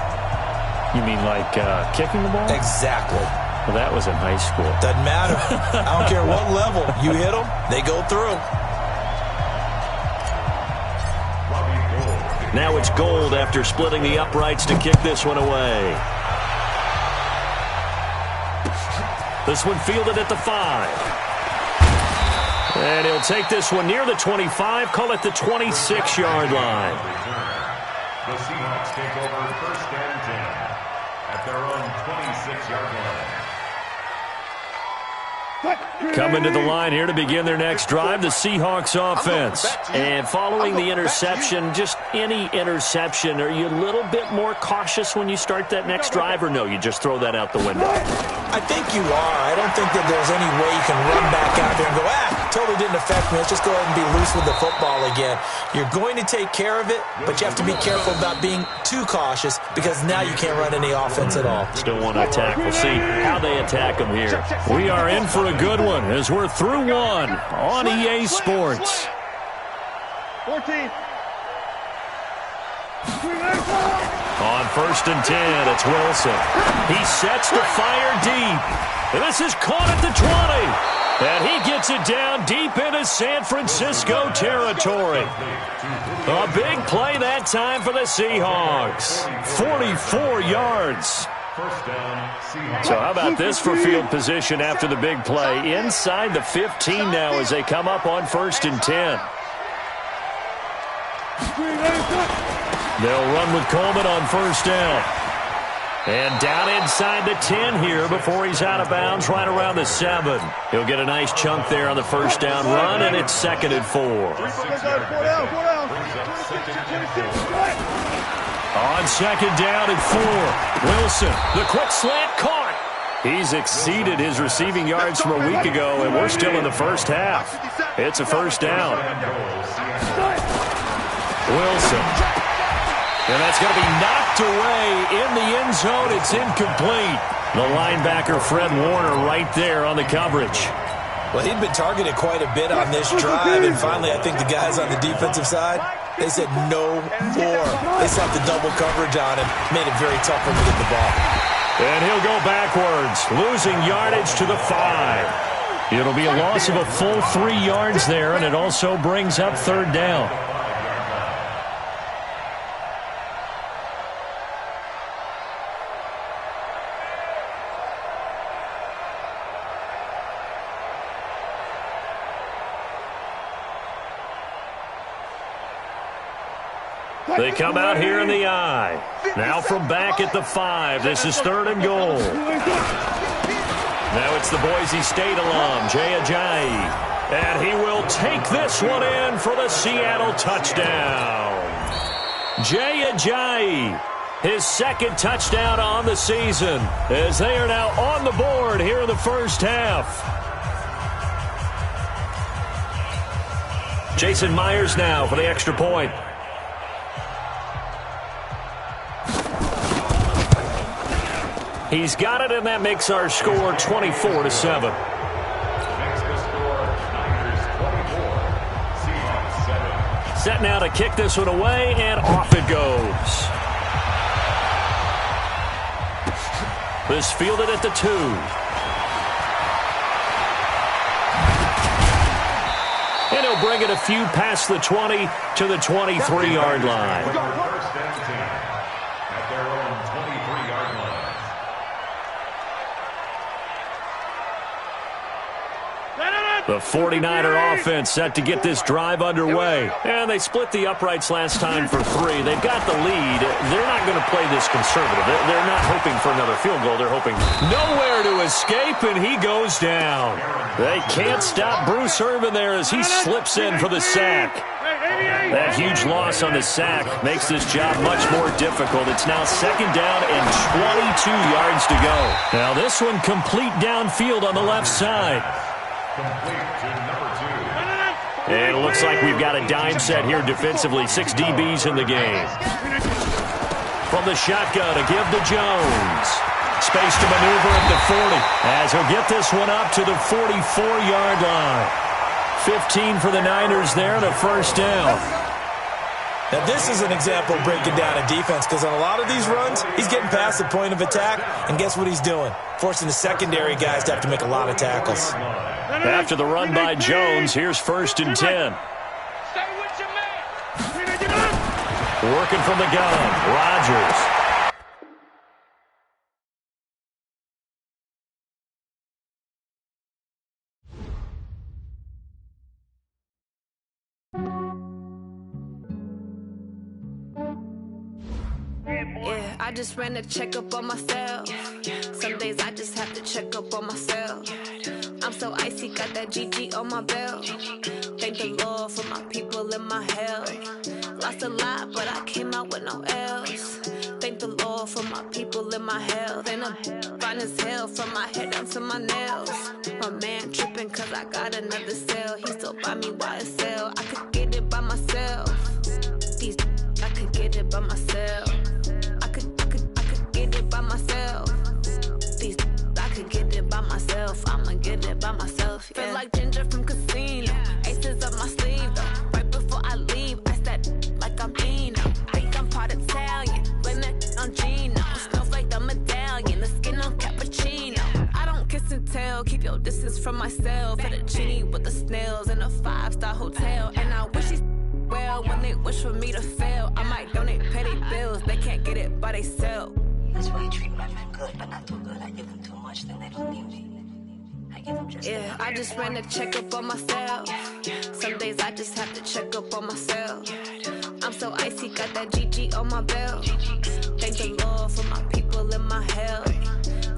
You mean like kicking the ball? Exactly. Well, that was in high school. Doesn't matter. I don't care what level. You hit them, they go through. Now it's Gold after splitting the uprights to kick this one away. This one fielded at the 5. And he'll take this one near the 25, call it the 26-yard line. The Seahawks take over 1st and 10 at their own 26-yard line. Coming to the line here to begin their next drive, the Seahawks offense. And following the interception, just any interception, are you a little bit more cautious when you start that next drive, or no, you just throw that out the window? I think you are. I don't think that there's any way you can run back out there and go, totally didn't affect me. Let's just go ahead and be loose with the football again. You're going to take care of it, but you have to be careful about being too cautious because now you can't run any offense at all. Still want to attack. We'll see how they attack them here. We are in for a good one as we're through one on EA Sports. 14. On 1st and 10, it's Wilson. He sets to fire deep. This is caught at the 20. And he gets it down deep into San Francisco territory. A big play that time for the Seahawks. 44 yards. So how about this for field position after the big play? Inside the 15 now as they come up on 1st and 10. They'll run with Coleman on 1st down. And down inside the 10 here before he's out of bounds right around the 7. He'll get a nice chunk there on the 1st down run, and it's 2nd and 4. On 2nd down and 4, Wilson, the quick slant caught. He's exceeded his receiving yards from a week ago, and we're still in the first half. It's a 1st down. Wilson. And that's going to be knocked away in the end zone. It's incomplete. The linebacker, Fred Warner, right there on the coverage. Well, he'd been targeted quite a bit on this drive, and finally I think the guys on the defensive side, they said no more. They slapped the double coverage on him, made it very tough for him to get the ball. And he'll go backwards, losing yardage to the 5. It'll be a loss of a full 3 yards there, and it also brings up 3rd down. They come out here in the I. Now from back at the 5. This is 3rd and goal. Now it's the Boise State alum, Jay Ajayi. And he will take this one in for the Seattle touchdown. Jay Ajayi, his 2nd touchdown on the season, as they are now on the board here in the first half. Jason Myers now for the extra point. He's got it, and that makes our score 24-7. Set now to kick this one away, and off it goes. This fielded at the 2. And he'll bring it a few past the 20 to the 23-yard line. At their own 23-yard line. The 49er offense set to get this drive underway. And they split the uprights last time for 3. They've got the lead. They're not going to play this conservative. They're not hoping for another field goal. They're hoping nowhere to escape, and he goes down. They can't stop Bruce Irvin there as he slips in for the sack. That huge loss on the sack makes this job much more difficult. It's now 2nd down and 22 yards to go. Now this one complete downfield on the left side. Complete to number 2. And it looks like we've got a dime set here defensively. 6 DBs in the game. From the shotgun to give to Jones. Space to maneuver at the 40 as he'll get this one up to the 44-yard line. 15 for the Niners there and a 1st down. Now this is an example of breaking down a defense because on a lot of these runs, he's getting past the point of attack, and guess what he's doing? Forcing the secondary guys to have to make a lot of tackles. After the run by Jones, here's 1st and 10. Working from the gun, Rodgers. I just ran a checkup on myself. Some days I just have to check up on myself. I'm so icy, got that GG on my belt. Thank the Lord for my people in my health. Lost a lot, but I came out with no L's. Thank the Lord for my people in my health. And I'm fine as hell from my head down to my nails. My man tripping cause I got another cell. He still buy me YSL. I could get it by myself. These I could get it by myself. I could get it by myself. These I could get it by myself. I'ma get it by myself. Yeah. Feel like Ginger from Casino. Aces up my sleeve though. Right before I leave, I said like I'm Dino. Think I'm part Italian. Blame it on Gino. Smells like the medallion. The skin on cappuccino. I don't kiss and tell. Keep your distance from myself. For the genie with the snails in a 5-star hotel. And I wish he's well when they wish for me to fail. I might donate petty bills. They can't get it by themselves. That's why you treat my men good, but not too good. I give them too much, then they don't need me. I give them just yeah, I just ran a checkup on myself. Some days I just have to check up on myself. I'm so icy, got that GG on my belt. Thank the Lord for my people in my health.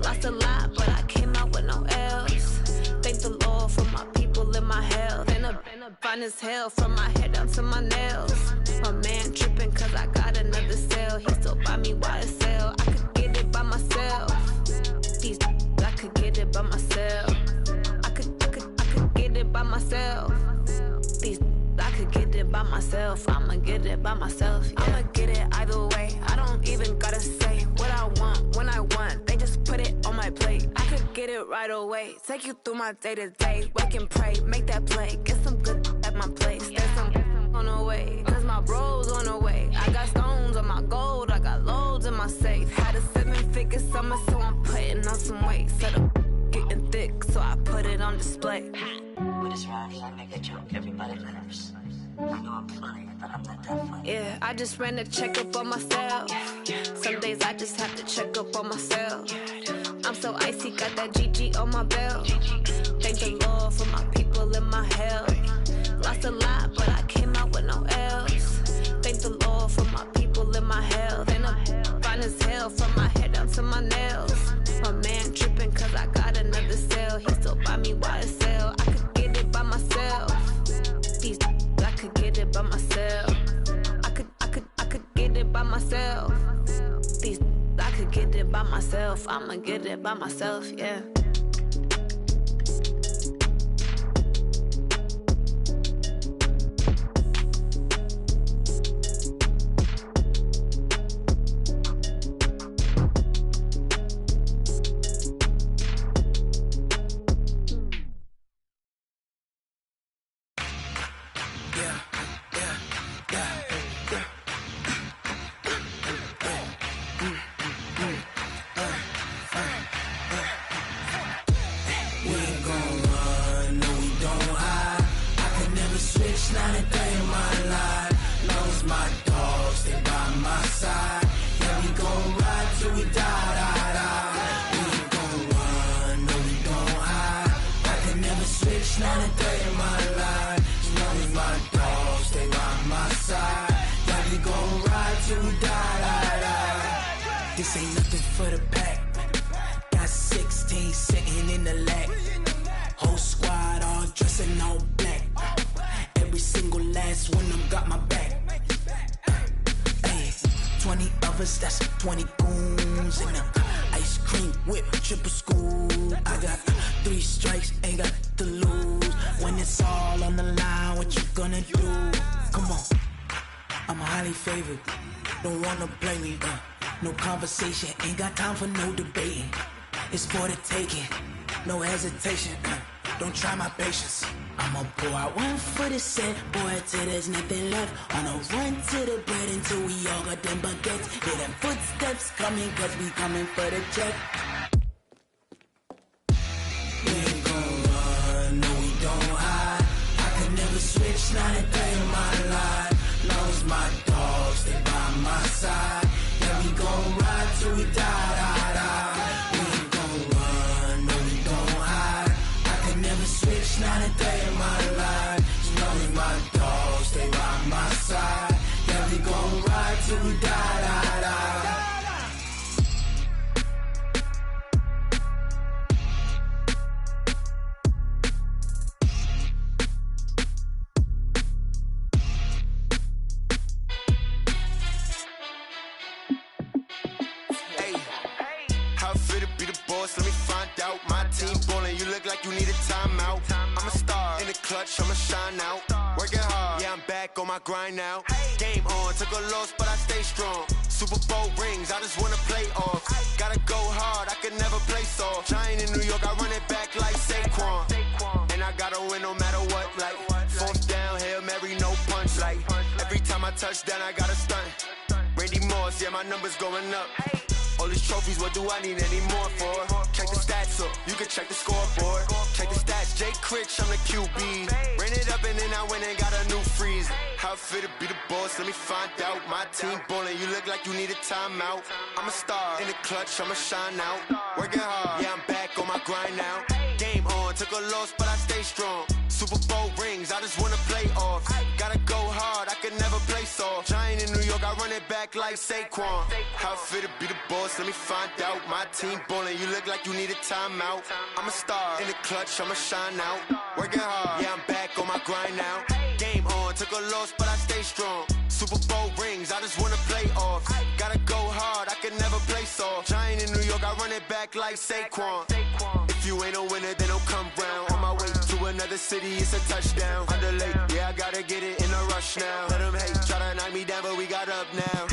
Lost a lot, but I came out with no L's. Thank the Lord for my people in my health. And I'm fine as hell from my head down to my nails. My man tripping cause I got another cell. He still buy me YSL. I could get it by myself. These I could get it by myself. I could get it by myself. These I could get it by myself. I'ma get it by myself. Yeah. I'ma get it either way. I don't even gotta say what I want when I want. They just put it on my plate. I could get it right away. Take you through my day to day. Wake and pray, make that play. Get some good at my place. There's some on the way. Cause my bro's on the way. I got stones on my gold. I got loads in my safe. Had a 7-figure summer, so I'm putting on some weight. Set up getting thick, so I put it on display. With this round here, I make a joke. Everybody laughs. I know I'm funny, but I'm not that funny. Yeah, I just ran a checkup on myself. Some days I just have to check up on myself. I'm so icy, got that GG on my belt. Thank the Lord for my people in my health. Lost a lot, but I came out with no L's. Thank the Lord for my people in my health. And I'm fine as hell from my head down to my nails. My man tripping cause I got another cell. He still buy me YSL. I could get it by myself. These I could get it by myself. I could get it by myself. These I could get it by myself. I'ma get it by myself, yeah. This ain't nothing for the pack. Got 16 sitting in the lap. Whole squad all dressing all black. Every single last one of them got my back. Hey, 20 of us, that's 20 goons in them. Ice cream whip, triple school. I got 3 strikes, ain't got to lose. When it's all on the line, what you gonna do? Come on, I'm highly favored. Don't wanna play me, no conversation, ain't got time for no debating. It's for the taking, no hesitation. Don't try my patience. I'ma pour out one for the set, boy, till there's nothing left. On a run to the bread until we all got them baguettes. Hear them footsteps coming, cause we coming for the check. We ain't gon' run, no we don't hide. I could never switch, not a day in my life. Long as my dogs, they by my side. Yeah, we gon' ride till we die. We ain't gon' run, no we don't hide. I could never switch, not a day in my life. As long as my dogs, they by my side. Yeah, we gon' ride till we die. boss, let me find out. My team ballin', you look like you need a timeout. I'm a star in the clutch, I'ma shine out. Working hard, yeah, I'm back on my grind now. Game on, took a loss, but I stay strong. Super Bowl rings, I just wanna play off. Gotta go hard, I can never play soft. Giant in New York, I run it back like Saquon. And I gotta win no matter what, like fourth down, Hail Mary, no punch. Like every time I touch down, I gotta stunt. Randy Moss, yeah, my numbers going up. All these trophies, what do I need any more for? Check the stats up, you can check the scoreboard. Check the stats, Jay Critch, I'm the QB. Ran it up and then I went and got a new freeze. How it feel to be the boss, let me find out. My team ballin', you look like you need a timeout. I'm a star in the clutch, I'ma shine out. Working hard, yeah, I'm back on my grind now. Game on, took a loss, but I stay strong. Super Bowl rings, I just wanna play off. Gotta go hard, I can never play soft. Giant in New York, I run it back like Saquon. How it feel to be the boss, let me find out. My team ballin', you look like you need a timeout. I'm a star in the clutch, I'ma shine out. Working hard, yeah, I'm back on my grind now. Game on, took a loss, but I stay strong. Super Bowl rings, I just wanna play off. Gotta go hard, I can never play soft. Giant in New York, I run it back like Saquon. If you ain't a winner, then don't come round. On my way to another city, it's a touchdown. Underlay, yeah, I gotta get it in a rush now. Let them hate, try to knock me down, but we got up now.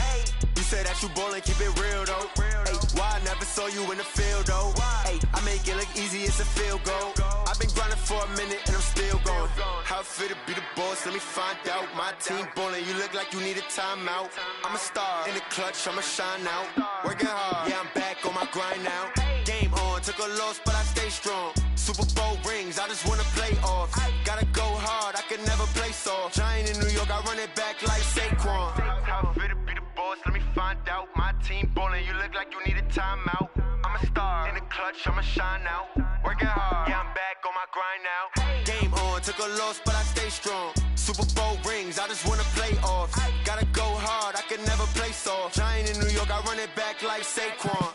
You said that you ballin', keep it real though. Hey, why I never saw you in the field though? Hey, I make it look easy, it's a field goal. I've been grinding for a minute and I'm still going. How it feel to be the boss, let me find out. My team ballin', you look like you need a timeout. I'm a star in the clutch, I'ma shine out. Working hard, yeah, I'm back on my grind now. Game on, took a loss, but I stay strong. Super Bowl rings, I just wanna play off. Gotta go hard, I can never play soft. Giant in New York, I run it back like Saquon. How it feel to be the boss, let me find out. My team ballin', you look like you need a timeout. I'm a star in the clutch, I'ma shine out. Working hard, yeah, I'm back on my grind now. Game on, took a loss, but I stay strong. Super Bowl rings, I just wanna play off. Gotta go hard, I can never play soft. Giant in New York, I run it back like Saquon.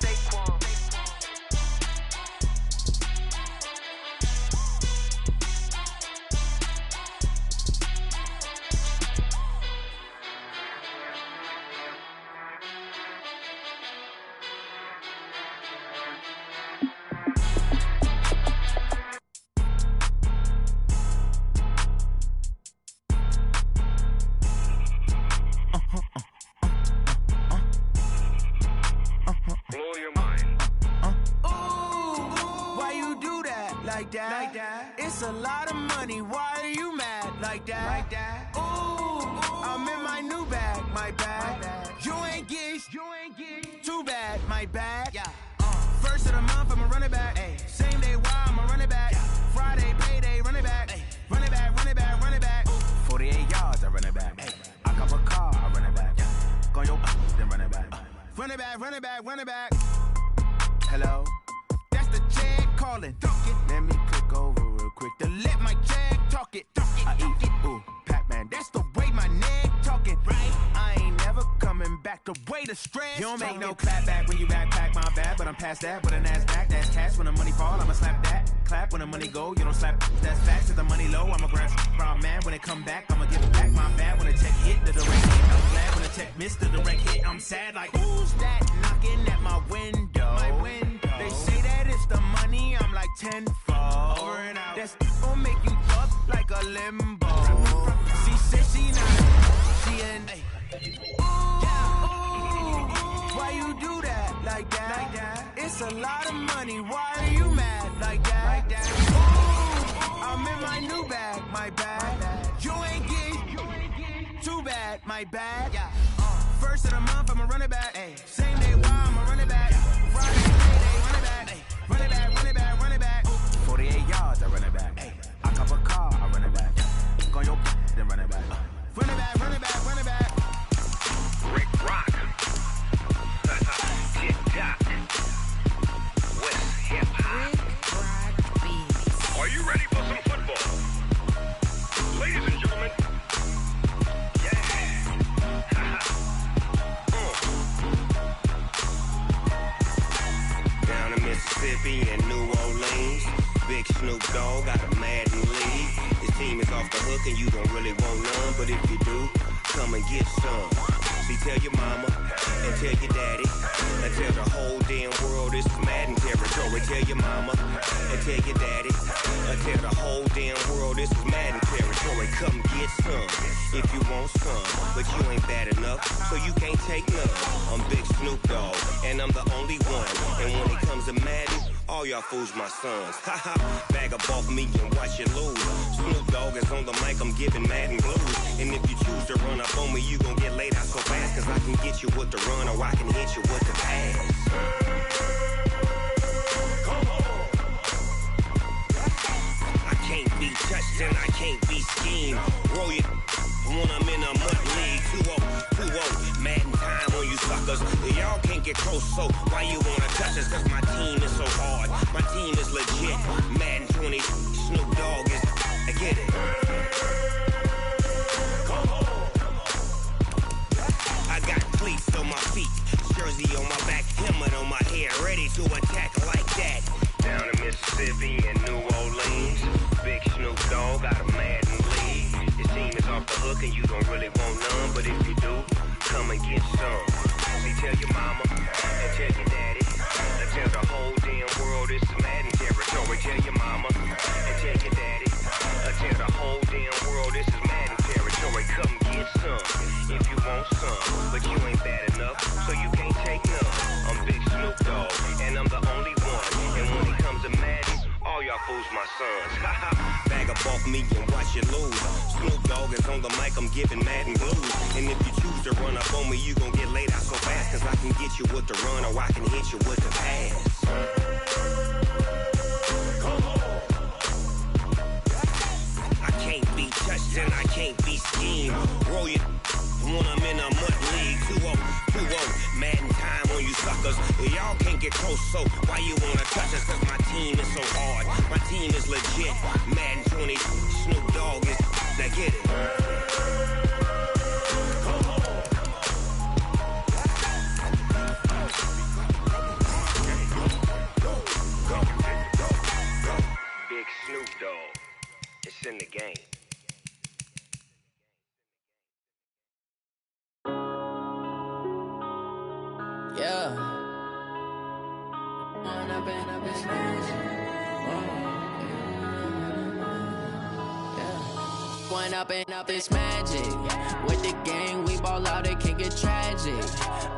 Like that. It's a lot of money. Why are you mad like that? Ooh, I'm in my new bag, my bag. You ain't get too bad, my bag. Yeah. First of the month, I'ma run it back. Ay. Same day, why I'ma run it back. Friday, payday, run it back. Ay. Run it back, run it back, run it back. 48 yards, I run it back. Ay. I cop a car, I run it back. Go your then run it back. Run it back, run it back, run it back. Hello? That's the check calling. Let me click over real quick to let my check talk it. I eat, ooh, Pac-Man, that's the way my neck talking. Right? I ain't never coming back the way the stress. You don't make no clap back when you backpack, my bad, but I'm past that. But a NASDAQ, that's cash. When the money fall, I'ma slap that. Clap when the money go, you don't slap. That's facts. If the money low, I'ma grab from man. When it come back, I'ma give it back. My bad when the check hit the direct hit. I'm glad when the check missed the direct hit. I'm sad like, who's that knocking at my window? My window. They say that it's the money, I'm like tenfold. Over and out. That's gon' make you up like a limbo. She said she not, she in. Why you do that like that? It's a lot of money, why are you mad like that? Ooh, I'm in my new bag, my bag. You ain't get too bad, my bag. First of the month, I'ma run it back. Ay. Same day, why I'ma run it back. Friday, payday, run it back. Ay. Run it back, run it back, run it back. 48 yards, I run it back. Ay. I cop a car, I run it back. Go your then run it back. Run it back, run it back, run it back. Rick Rock. TikTok. West Hip Hop. Rick Rock Beats. Are you ready for some football? Ladies and gentlemen. Down in Mississippi and New Orleans, Big Snoop Dogg got a Madden league. His team is off the hook and you don't really want none, but if you do, come and get some. See, tell your mama and tell your daddy and tell the whole damn world this is Madden territory. Tell tell your daddy. I tell the whole damn world this is Madden territory. Come get some if you want some, but you ain't bad enough, so you can't take none. I'm Big Snoop Dogg, and I'm the only one. And when it comes to Madden, all y'all fools my sons. Haha, bag up off me and watch you lose. Snoop Dogg is on the mic, I'm giving Madden blues. And if you choose to run up on me, you gon' get laid out so fast, cause I can get you with the run or I can hit you with the pass. I can't be touched and I can't be schemed. Roll you when I'm in a mud league. 2-0, Madden time on you suckers. Y'all can't get close, so why you wanna touch us? Cause my team is so hard, my team is legit. Madden 20, Snoop Dogg is, I get it. I got cleats on my feet, jersey on my back, helmet on my head, ready to attack like that. Down in Mississippi and New Orleans, Big Snoop Dogg got a Madden league. Your team is off the hook and you don't really want none, but if you do, come and get some. See, tell your mama and tell your daddy, and tell the whole damn world it's Madden territory. Tell your mama and tell your daddy, and tell the whole damn world this is Madden territory. Come get some if you want some, but you ain't bad enough, so you can't take none. I'm Big Snoop Dogg, and I'm the only one. And when it comes to Madden, all y'all fools my sons. Bag up off me and watch you lose. Snoop Dogg is on the mic, I'm giving Madden blues. And if you choose to run up on me, you gon' get laid out so fast, cause I can get you with the run or I can hit you with the pass. I can't be touched and I can't be schemed. Roll you when I'm in a mud league. 2-0, Madden time on you suckers. Y'all can't get close, so why you wanna touch us? Cause my team is so hard, my team is legit. Madden 20, Snoop Dogg is, now get it. Big Snoop Dogg, it's in the game. Yeah. One up and up, it's magic. With the gang, we ball out, it can get tragic.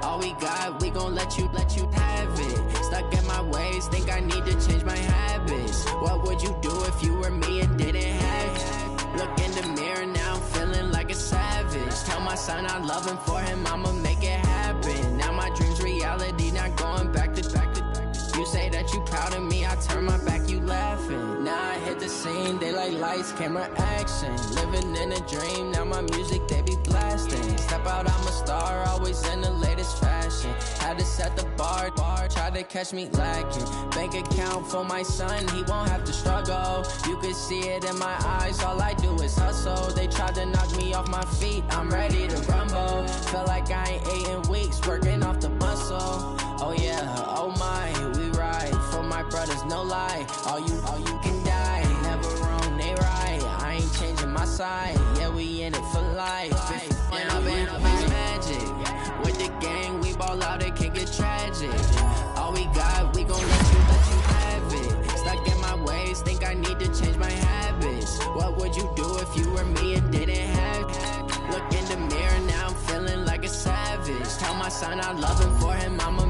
All we got, we gon' let you have it. Stuck in my ways, think I need to change my habits. What would you do if you were me and didn't have it? Look in the mirror now, I'm feeling like a savage. Tell my son I love him, for him I'ma make it happen. Now my dream's reality, not going back to. You say that you proud of me, I turn my back, you laughing. Now I hit the scene, they like lights, camera, action. Living in a dream, now my music, they be blasting. Step out, I'm a star, always in the latest fashion. Had to set the bar, try to catch me lacking. Bank account for my son, he won't have to struggle. You can see it in my eyes, all I do is hustle. They tried to knock me off my feet, I'm ready to rumble. Feel like I ain't ate in weeks, working off the muscle. Oh yeah, oh my, we ride for my brothers, no lie. All you can die, never wrong, they right. I ain't changing my side, yeah, we in it for life. When I've been up, it's magic. With the gang, we ball out, it can get tragic. All we got, we gon' let you have it. Stuck in my ways, think I need to change my habits. What would you do if you were me and didn't have it? Look in the mirror, now I'm feeling like a savage. Tell my son I love him, for him I'ma